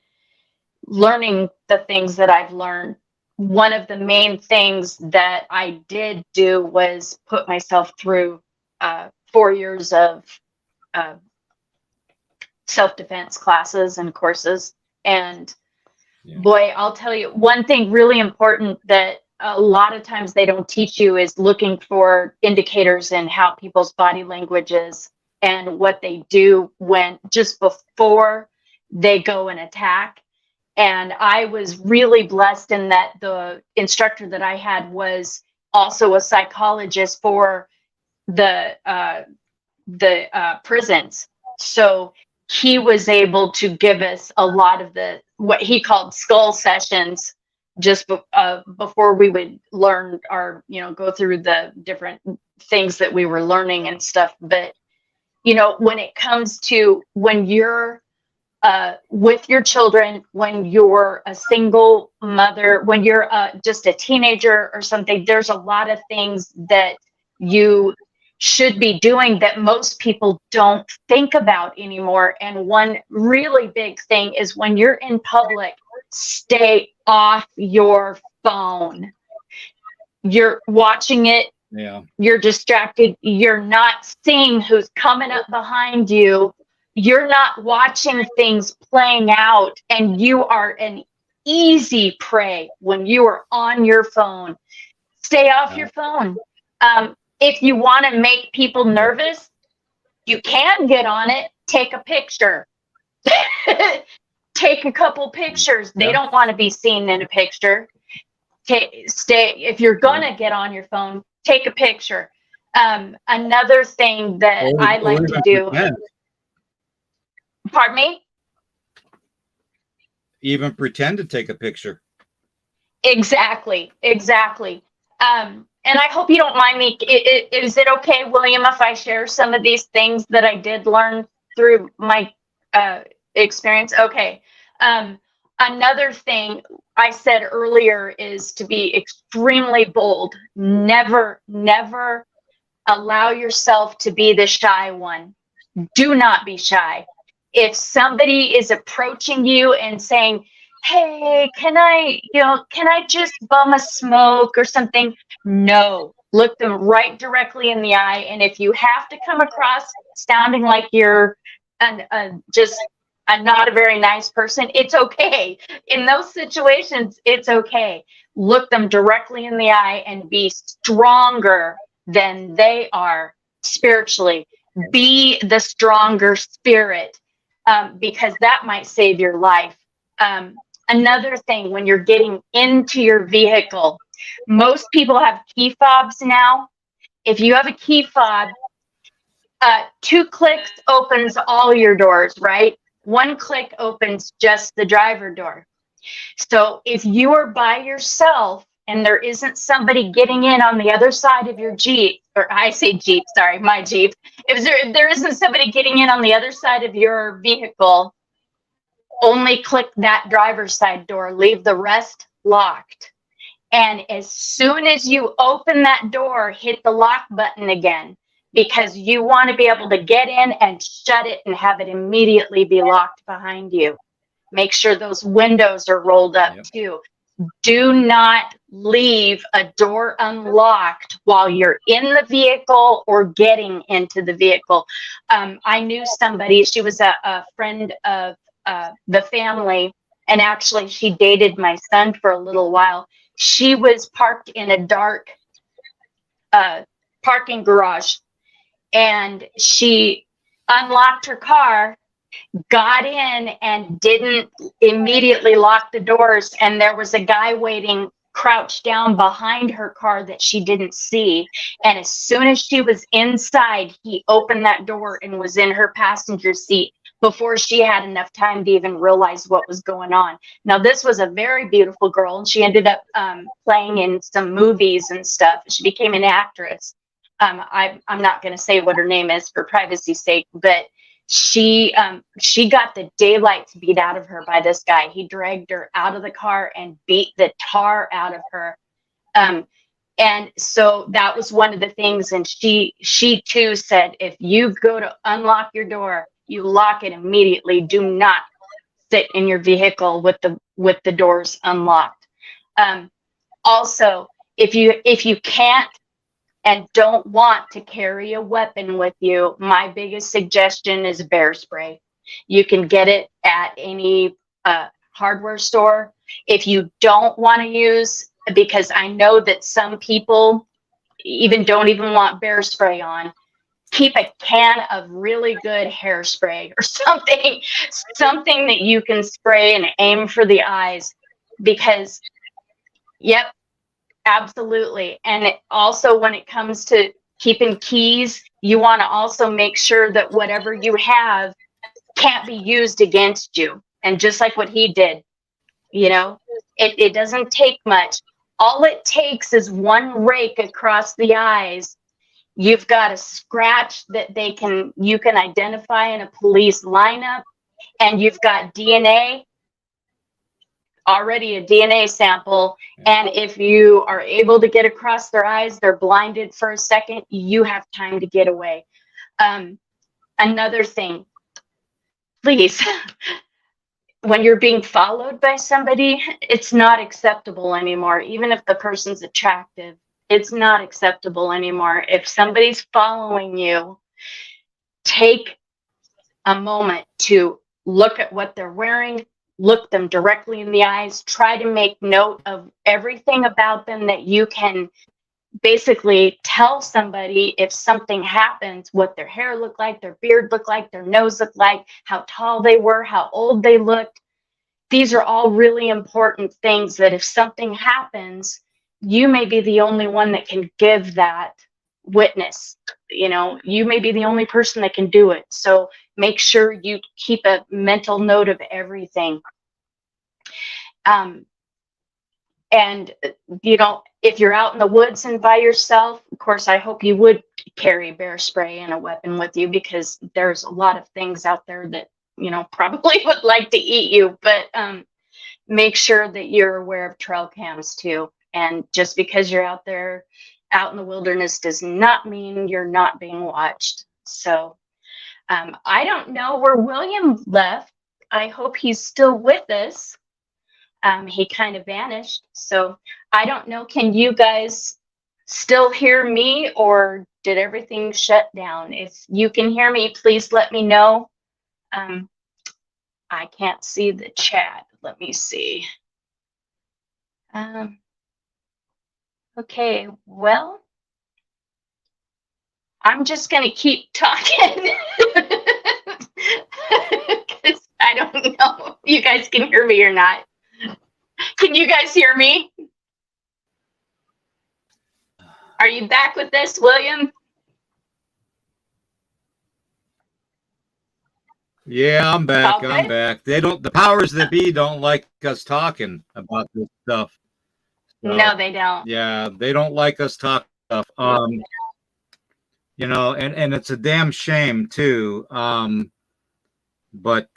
[SPEAKER 2] learning the things that I've learned, one of the main things that I did do was put myself through 4 years of self-defense classes and courses. And boy, I'll tell you, one thing really important that a lot of times they don't teach you is looking for indicators in how people's body language is. and what they do when just before they go and attack. And I was really blessed in that the instructor that I had was also a psychologist for the prisons. So he was able to give us a lot of the what he called skull sessions just before we would learn our, go through the different things that we were learning and stuff. But when it comes to when you're with your children, when you're a single mother, when you're just a teenager or something, there's a lot of things that you should be doing that most people don't think about anymore. And one really big thing is when you're in public, stay off your phone. You're watching it.
[SPEAKER 1] Yeah.
[SPEAKER 2] You're distracted. You're not seeing who's coming up behind you. You're not watching things playing out, and you are an easy prey when you are on your phone. Stay off your phone. If you want to make people nervous, you can get on it. Take a picture. Take a couple pictures. They don't want to be seen in a picture. If you're gonna get on your phone, take a picture. Another thing that I like to do.
[SPEAKER 1] Pretend.
[SPEAKER 2] Pardon me?
[SPEAKER 1] Even pretend to take a picture.
[SPEAKER 2] Exactly. And I hope you don't mind me. Is it okay, William, if I share some of these things that I did learn through my experience? Okay. Another thing I said earlier is to be extremely bold. Never allow yourself to be the shy one. Do not be shy. If somebody is approaching you and saying, hey, can I just bum a smoke or something? No, look them right directly in the eye. And if you have to come across sounding like you're just not a very nice person, it's okay. In those situations, it's okay. Look them directly in the eye and be stronger than they are spiritually. Be the stronger spirit, because that might save your life. Another thing, when you're getting into your vehicle, most people have key fobs now. If you have a key fob, 2 clicks opens all your doors, right? 1 click opens just the driver door. So if you are by yourself and there isn't somebody getting in on the other side of your Jeep, or I say Jeep, sorry, my Jeep. If there isn't somebody getting in on the other side of your vehicle, only click that driver's side door, leave the rest locked. And as soon as you open that door, hit the lock button again, because you want to be able to get in and shut it and have it immediately be locked behind you. Make sure those windows are rolled up too. Do not leave a door unlocked while you're in the vehicle or getting into the vehicle. I knew somebody, she was a friend of the family, and actually she dated my son for a little while. She was parked in a dark parking garage, and she unlocked her car, got in, and didn't immediately lock the doors. And there was a guy waiting, crouched down behind her car that she didn't see. And as soon as she was inside, he opened that door and was in her passenger seat before she had enough time to even realize what was going on. Now, this was a very beautiful girl, and she ended up playing in some movies and stuff. She became an actress. I'm not going to say what her name is for privacy's sake, but she got the daylights beat out of her by this guy. He dragged her out of the car and beat the tar out of her. And so that was one of the things. And she too said, if you go to unlock your door, you lock it immediately. Do not sit in your vehicle with the doors unlocked. Also, if you can't and don't want to carry a weapon with you, my biggest suggestion is bear spray. You can get it at any hardware store. If you don't want to use, because I know that some people don't even want bear spray on, keep a can of really good hairspray or something that you can spray and aim for the eyes, because, yep, absolutely. And also, when it comes to keeping keys, you want to also make sure that whatever you have can't be used against you. And just like what he did, it doesn't take much. All it takes is one rake across the eyes. You've got a scratch that you can identify in a police lineup, and you've got DNA, already a DNA sample. And if you are able to get across their eyes, they're blinded for a second, you have time to get away. Another thing, please, when you're being followed by somebody, it's not acceptable anymore. Even if the person's attractive, it's not acceptable anymore. If somebody's following you, take a moment to look at what they're wearing, look them directly in the eyes, try to make note of everything about them that you can basically tell somebody if something happens, what their hair looked like, their beard looked like, their nose looked like, how tall they were, how old they looked. These are all really important things that if something happens, you may be the only one that can give that witness. You may be the only person that can do it. So make sure you keep a mental note of everything. And, if you're out in the woods and by yourself, of course, I hope you would carry bear spray and a weapon with you, because there's a lot of things out there that, probably would like to eat you. But make sure that you're aware of trail cams too. And just because you're out there, out in the wilderness, does not mean you're not being watched. So I don't know where William left. I hope he's still with us. He kind of vanished. So I don't know. Can you guys still hear me, or did everything shut down? If you can hear me, please let me know. I can't see the chat. Let me see. Okay, well, I'm just going to keep talking because I don't know if you guys can hear me or not. Can you guys hear me? Are you back with this, William?
[SPEAKER 1] Yeah, I'm back.
[SPEAKER 2] Okay.
[SPEAKER 1] I'm back. The powers that be don't like us talking about this stuff. So,
[SPEAKER 2] no, they don't.
[SPEAKER 1] Yeah, they don't like us talking stuff. And it's a damn shame too. But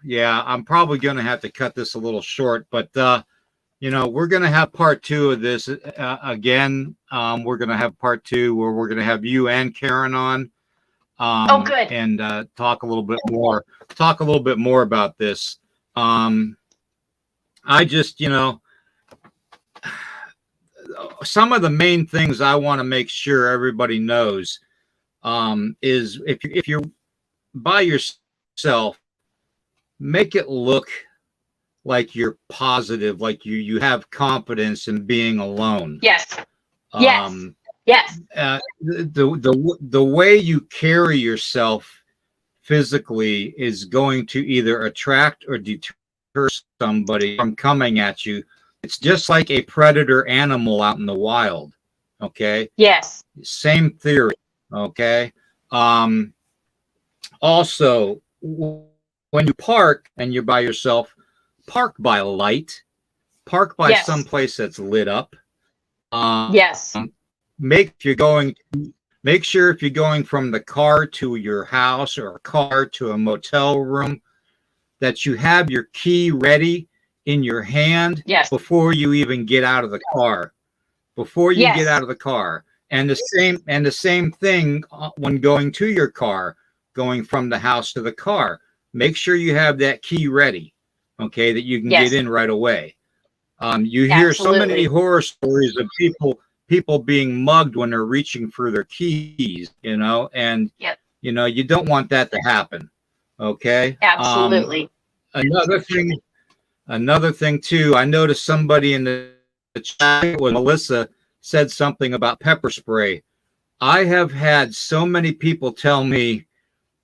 [SPEAKER 1] yeah, I'm probably gonna have to cut this a little short. But we're gonna have part 2 of this again. We're gonna have part 2 where we're gonna have you and Karen on.
[SPEAKER 2] Oh, good.
[SPEAKER 1] And talk a little bit more about this. I just, some of the main things I want to make sure everybody knows is if you're by yourself, make it look like you're positive, like you have confidence in being alone.
[SPEAKER 2] Yes. Yes. Yes.
[SPEAKER 1] The way you carry yourself physically is going to either attract or deter somebody from coming at you. It's just like a predator animal out in the wild. Okay.
[SPEAKER 2] Yes.
[SPEAKER 1] Same theory. Okay. Also, when you park and you're by yourself, park by light. Park by someplace that's lit up.
[SPEAKER 2] Yes.
[SPEAKER 1] Make sure if you're going from the car to your house or a car to a motel room, that you have your key ready in your hand before you even get out of the car. Get out of the car. And the same thing when going to your car, going from the house to the car. Make sure you have that key ready, okay, that you can get in right away. You hear so many horror stories of people being mugged when they're reaching for their keys, and you don't want that to happen. Okay.
[SPEAKER 2] Absolutely.
[SPEAKER 1] Another thing too, I noticed somebody in the chat when Melissa said something about pepper spray. I have had so many people tell me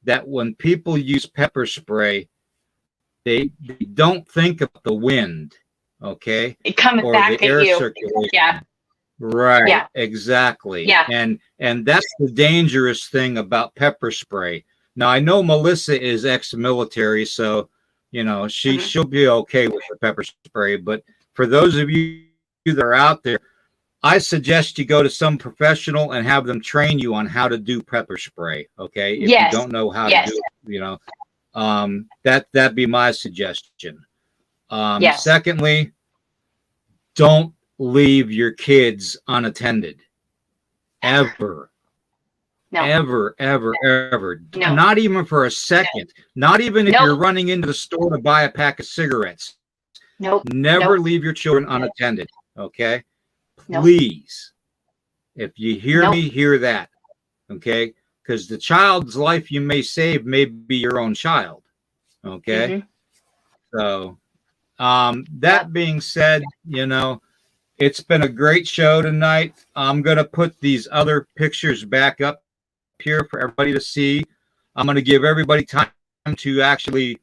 [SPEAKER 1] that when people use pepper spray, they don't think of the wind, okay,
[SPEAKER 2] It comes
[SPEAKER 1] or
[SPEAKER 2] back
[SPEAKER 1] the
[SPEAKER 2] at
[SPEAKER 1] air
[SPEAKER 2] you.
[SPEAKER 1] circulation.
[SPEAKER 2] Yeah.
[SPEAKER 1] Right,
[SPEAKER 2] Yeah.
[SPEAKER 1] exactly.
[SPEAKER 2] Yeah.
[SPEAKER 1] And that's the dangerous thing about pepper spray. Now I know Melissa is ex-military, so you know she'll be okay with the pepper spray. But for those of you that are out there, I suggest you go to some professional and have them train you on how to do pepper spray. Okay, if you
[SPEAKER 2] Yes.
[SPEAKER 1] don't know how
[SPEAKER 2] Yes.
[SPEAKER 1] to do it, you know, that'd be my suggestion.
[SPEAKER 2] Yes.
[SPEAKER 1] Secondly, don't leave your kids unattended. Ever.
[SPEAKER 2] No.
[SPEAKER 1] Ever.
[SPEAKER 2] No.
[SPEAKER 1] Not even for a second. Not even if
[SPEAKER 2] Nope.
[SPEAKER 1] you're running into the store to buy a pack of cigarettes.
[SPEAKER 2] Nope.
[SPEAKER 1] Never
[SPEAKER 2] Nope.
[SPEAKER 1] leave your children unattended. Okay?
[SPEAKER 2] Nope.
[SPEAKER 1] Please. If you hear
[SPEAKER 2] Nope.
[SPEAKER 1] me, hear that. Okay? Because the child's life you may save may be your own child. Okay? So that being said, you know, it's been a great show tonight. I'm going to put these other pictures back up here for everybody to see. I'm going to give everybody time to actually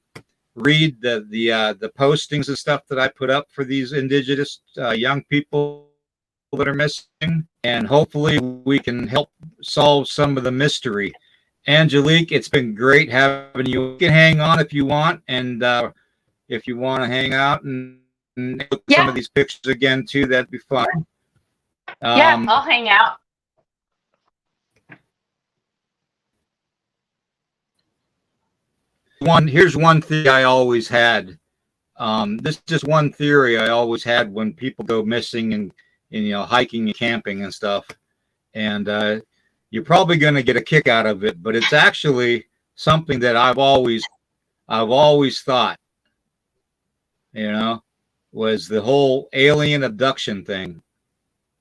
[SPEAKER 1] read the postings and stuff that I put up for these indigenous young people that are missing, and hopefully we can help solve some of the mystery. Angelique, it's been great having you. You can hang on if you want, and if you want to hang out and look at some of these pictures again too, that'd be fun.
[SPEAKER 2] Yeah, I'll hang out.
[SPEAKER 1] Here's one thing I always had. This is just one theory I always had when people go missing and you know, hiking and camping and stuff. And you're probably going to get a kick out of it, but it's actually something that I've always thought, you know, was the whole alien abduction thing.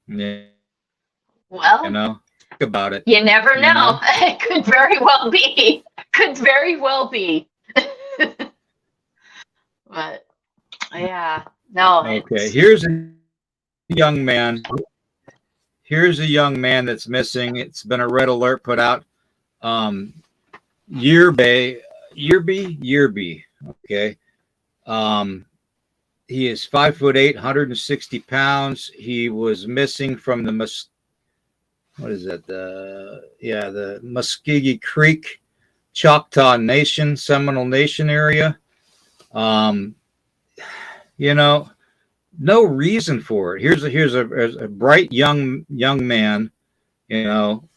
[SPEAKER 1] Yeah.
[SPEAKER 2] Well,
[SPEAKER 1] you know, think about it.
[SPEAKER 2] You never know. It could very well be. But yeah, no.
[SPEAKER 1] Okay, here's a young man. Here's a young man that's missing. It's been a red alert put out. Yearby. Okay. He is 5'8", 160 pounds. He was missing from the the Muskogee Creek, Choctaw Nation, Seminole Nation area. You know, no reason for it. Here's a bright young man. You know,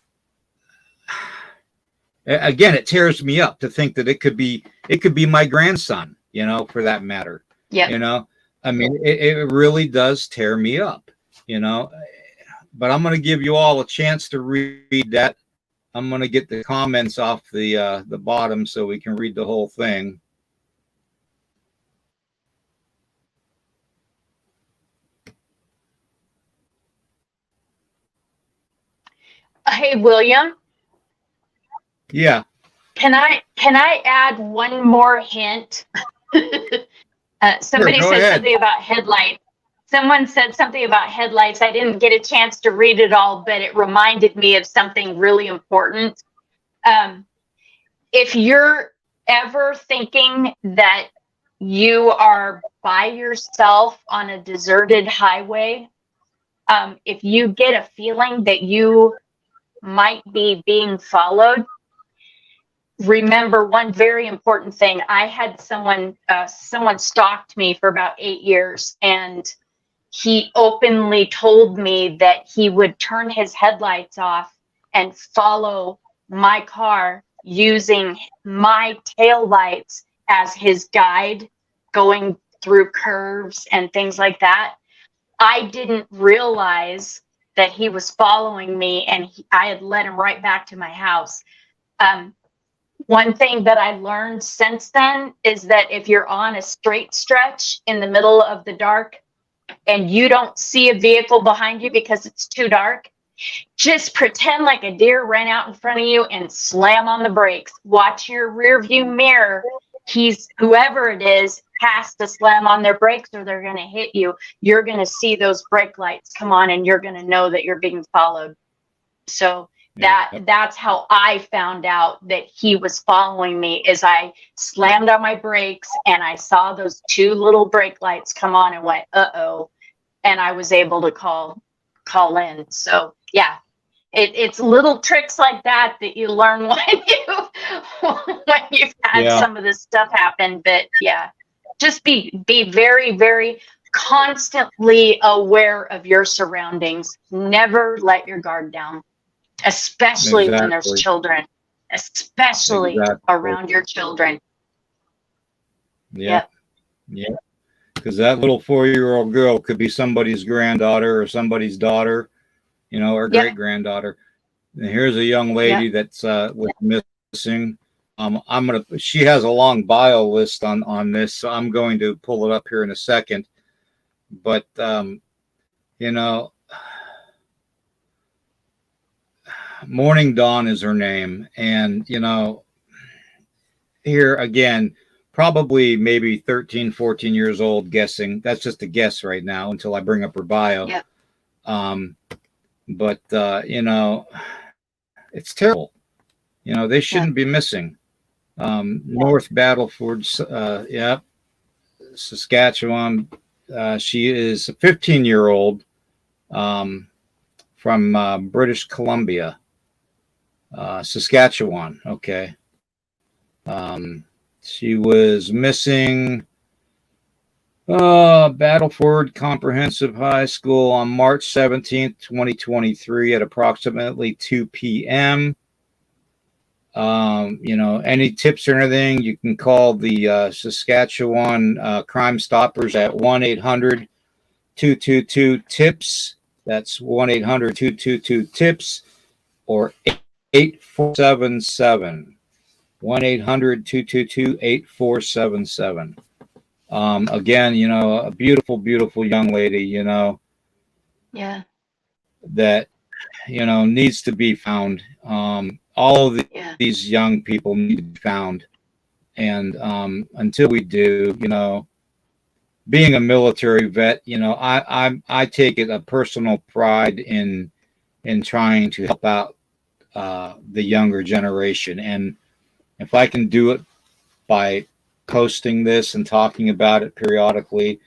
[SPEAKER 1] again, it tears me up to think that it could be my grandson. You know, for that matter.
[SPEAKER 2] Yeah.
[SPEAKER 1] You know, I mean, it really does tear me up. You know, but I'm going to give you all a chance to read that. I'm going to get the comments off the bottom so we can read the whole thing.
[SPEAKER 2] Hey, William.
[SPEAKER 1] Yeah.
[SPEAKER 2] Can I add one more hint? Somebody said something about headlights. Someone said something about headlights. I didn't get a chance to read it all, but it reminded me of something really important. If you're ever thinking that you are by yourself on a deserted highway, if you get a feeling that you might be being followed, remember one very important thing. I had someone stalked me for about 8 years, and he openly told me that he would turn his headlights off and follow my car using my tail lights as his guide going through curves and things like that. I didn't realize that he was following me, and I had led him right back to my house. One thing that I learned since then is that if you're on a straight stretch in the middle of the dark and you don't see a vehicle behind you because it's too dark, just pretend like a deer ran out in front of you and slam on the brakes. Watch your rear view mirror. Whoever it is has to slam on their brakes or they're going to hit you. You're going to see those brake lights come on and you're going to know that you're being followed. So That's how I found out that he was following me. Is I slammed on my brakes and I saw those two little brake lights come on and went, uh-oh, and I was able to call in. So yeah, it's little tricks like that you learn when you've had some of this stuff happen. But yeah, just be very, very constantly aware of your surroundings. Never let your guard down, especially when there's children, especially around your children.
[SPEAKER 1] Yeah. Because that little 4-year-old girl could be somebody's granddaughter or somebody's daughter, or great granddaughter. And here's a young lady that's missing. She has a long bio list on this, so I'm going to pull it up here in a second. But Morning Dawn is her name, and here again, probably maybe 13, 14 years old, guessing. That's just a guess right now until I bring up her bio. But it's terrible. They shouldn't be missing. North Battleford, Saskatchewan. She is a 15-year-old from British Columbia, Saskatchewan. Okay. She was missing Battleford Comprehensive High School on March 17th, 2023 at approximately 2 p.m. Any tips or anything, you can call the Saskatchewan Crime Stoppers at 1-800-222-TIPS. That's 1-800-222-TIPS or 8477. 1-800-222-8477. Again, a beautiful, beautiful young lady, that, needs to be found. All of these young people need to be found. And until we do, being a military vet, I take it a personal pride in trying to help out the younger generation. And if I can do it by posting this and talking about it periodically,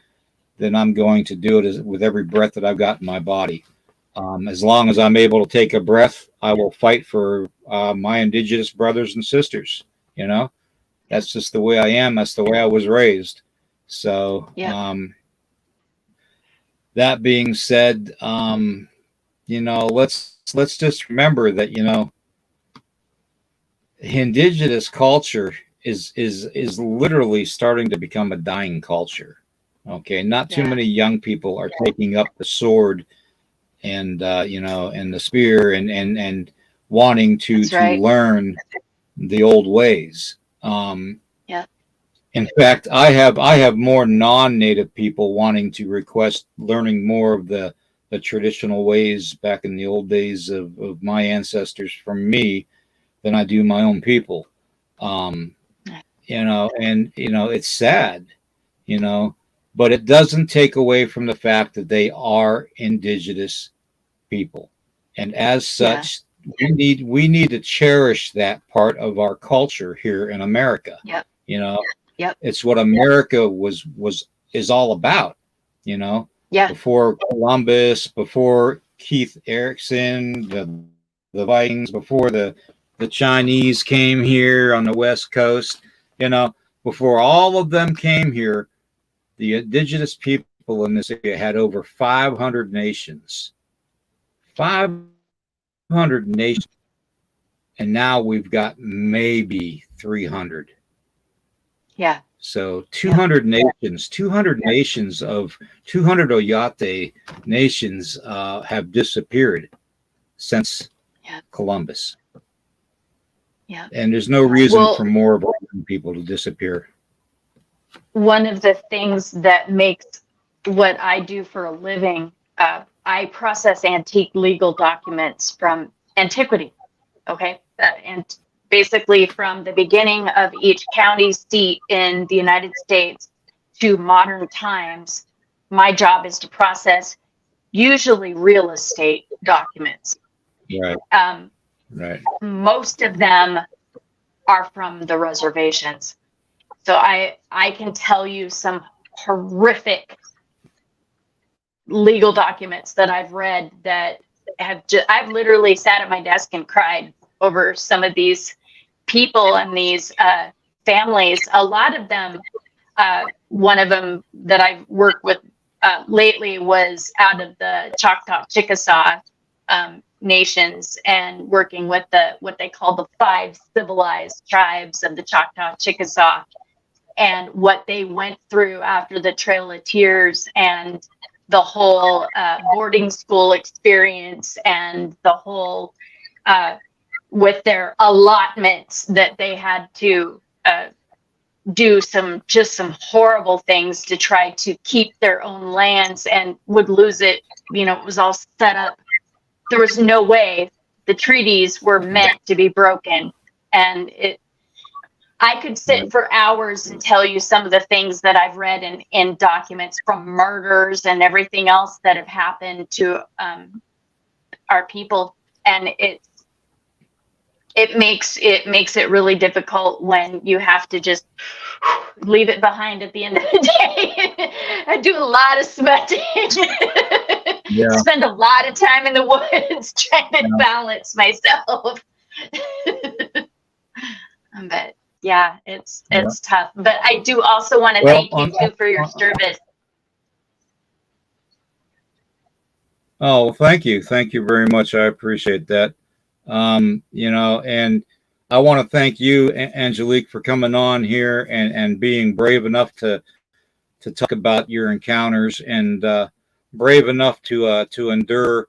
[SPEAKER 1] then I'm going to do it with every breath that I've got in my body. As long as I'm able to take a breath, I will fight for my indigenous brothers and sisters. That's just the way I am. That's the way I was raised. So, that being said, let's just remember that, indigenous culture is literally starting to become a dying culture. Okay, not too many young people are taking up the sword and and the spear and wanting to learn the old ways. In fact, I have more non-native people wanting to request learning more of the traditional ways back in the old days of my ancestors from me than I do my own people. It's sad, but it doesn't take away from the fact that they are indigenous people. And as such, we need to cherish that part of our culture here in America. It's what America is all about, before Columbus, before Keith Erickson, the Vikings, before the Chinese came here on the West Coast, before all of them came here, the indigenous people in this area had over 500 nations. 500 nations. And now we've got maybe 300. So 200 nations, 200 nations of 200 Oyate nations have disappeared since Columbus. And there's no reason for more of our people to disappear.
[SPEAKER 2] One of the things that makes what I do for a living, I process antique legal documents from antiquity. Okay. And basically from the beginning of each county seat in the United States to modern times, my job is to process usually real estate documents.
[SPEAKER 1] Right. Right.
[SPEAKER 2] Most of them are from the reservations. So I can tell you some horrific legal documents that I've read that I've literally sat at my desk and cried over some of these people and these families. A lot of them, one of them that I've worked with lately was out of the Choctaw Chickasaw nations, and working with what they call the 5 civilized tribes of the Choctaw Chickasaw, and what they went through after the Trail of Tears, and the whole boarding school experience, and the whole with their allotments that they had to do some horrible things to try to keep their own lands, and would lose it. It was all set up. There was no way. The treaties were meant to be broken. And I could sit for hours and tell you some of the things that I've read in documents, from murders and everything else that have happened to our people. And it makes it really difficult when you have to just leave it behind at the end of the day. I do a lot of smudging.
[SPEAKER 1] Yeah.
[SPEAKER 2] Spend a lot of time in the woods trying to balance myself. But yeah, it's tough. But I do also want to thank you too for your service.
[SPEAKER 1] Oh, thank you very much. I appreciate that. And I want to thank you, Angelique, for coming on here and being brave enough to talk about your encounters, and brave enough to endure,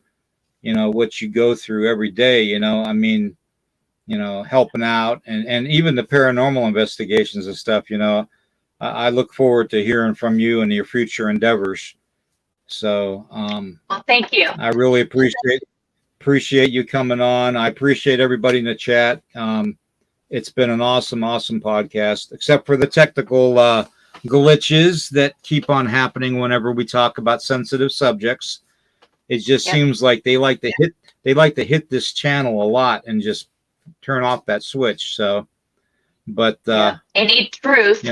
[SPEAKER 1] what you go through every day. Helping out, and even the paranormal investigations and stuff. I look forward to hearing from you and your future endeavors. So,
[SPEAKER 2] well, thank you.
[SPEAKER 1] I really appreciate you coming on. I appreciate everybody in the chat. It's been an awesome podcast, except for the technical glitches that keep on happening whenever we talk about sensitive subjects. It just seems like they like to hit this channel a lot and just turn off that switch. So, but
[SPEAKER 2] any truth.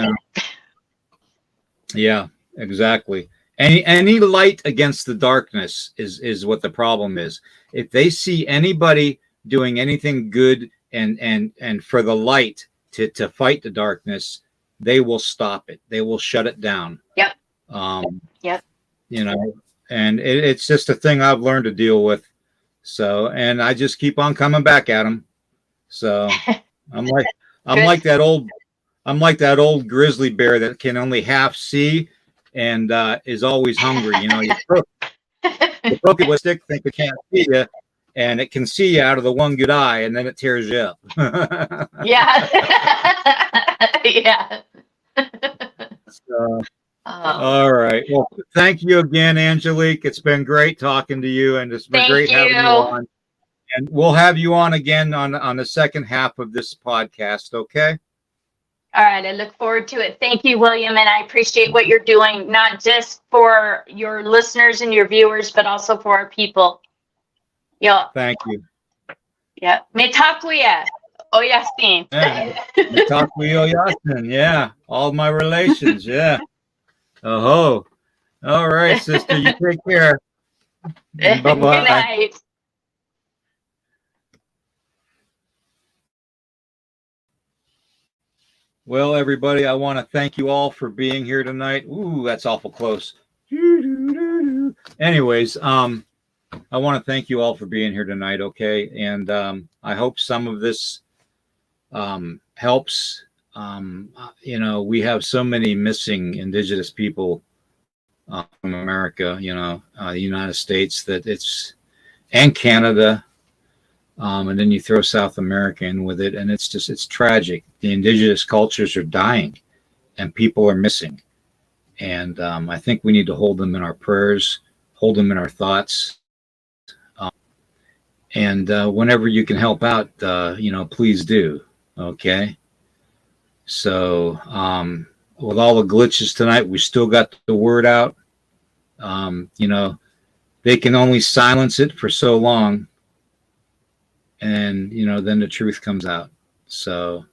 [SPEAKER 1] Yeah, exactly. Any light against the darkness is what the problem is. If they see anybody doing anything good and for the light to fight the darkness, they will stop it. They will shut it down.
[SPEAKER 2] Yep.
[SPEAKER 1] Yep. And it's just a thing I've learned to deal with. So, and I just keep on coming back at them. So I'm like that old grizzly bear that can only half see and is always hungry. You broke it with a stick, think it can't see you, and it can see you out of the one good eye, and then it tears you up.
[SPEAKER 2] Yeah. Yeah.
[SPEAKER 1] So, all right. Well, thank you again, Angelique. It's been great talking to you, and it's been great having you on. And we'll have you on again on the second half of this podcast, okay?
[SPEAKER 2] All right. I look forward to it. Thank you, William. And I appreciate what you're doing, not just for your listeners and your viewers, but also for our people. Yeah.
[SPEAKER 1] Thank you.
[SPEAKER 2] Yeah. Me takuya. Oyasin.
[SPEAKER 1] Yeah. Me takuya oyasin. Yeah. All my relations. Yeah. Oh. All right, sister. You take care. Bye-bye.
[SPEAKER 2] Good night.
[SPEAKER 1] Well, everybody, I want to thank you all for being here tonight. Ooh, that's awful close. Anyways, I want to thank you all for being here tonight, okay? And I hope some of this helps. We have so many missing indigenous people from America, the United States, and Canada. And then you throw South America in with it, and it's tragic. The indigenous cultures are dying, and people are missing. And I think we need to hold them in our prayers, hold them in our thoughts. And whenever you can help out, please do. Okay. So with all the glitches tonight, we still got the word out. They can only silence it for so long. and then the truth comes out. So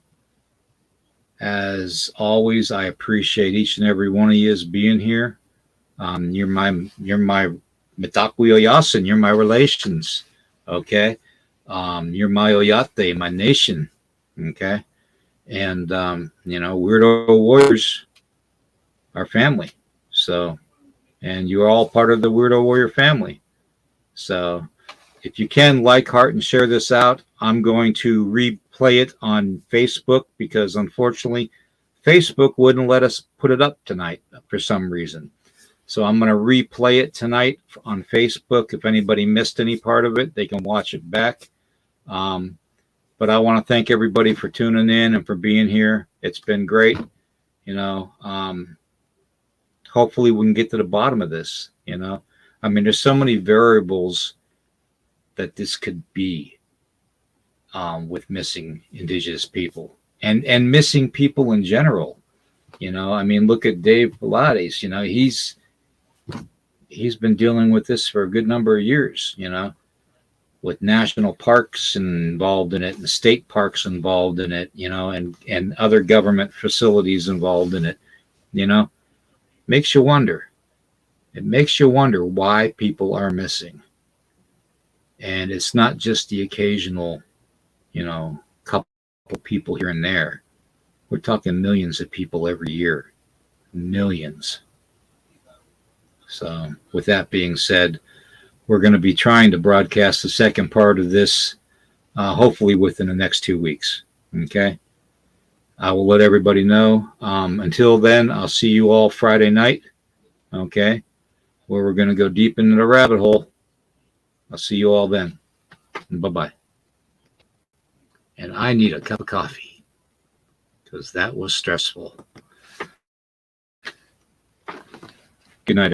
[SPEAKER 1] as always, I appreciate each and every one of you as being here. You're my mitaku yasin. You're my relations. Okay. You're my oyate, my nation. Okay. And weirdo warriors are family. So, and you're all part of the weirdo warrior family. So if you can, like, heart, and share this out. I'm going to replay it on Facebook because unfortunately Facebook wouldn't let us put it up tonight for some reason. So I'm going to replay it tonight on Facebook. If anybody missed any part of it, they can watch it back. But I want to thank everybody for tuning in and for being here. It's been great. Hopefully we can get to the bottom of this. I mean, there's so many variables that this could be with missing indigenous people and missing people in general. I mean, look at Dave Pilates. He's been dealing with this for a good number of years, with national parks involved in it and state parks involved in it, and other government facilities involved in it. Makes you wonder. It makes you wonder why people are missing. And it's not just the occasional, couple people here and there. We're talking millions of people every year. Millions. So with that being said, we're going to be trying to broadcast the second part of this, hopefully within the next 2 weeks. Okay. I will let everybody know. Until then, I'll see you all Friday night. Okay. Where we're going to go deep into the rabbit hole. I'll see you all then. Bye-bye. And I need a cup of coffee because that was stressful. Good night.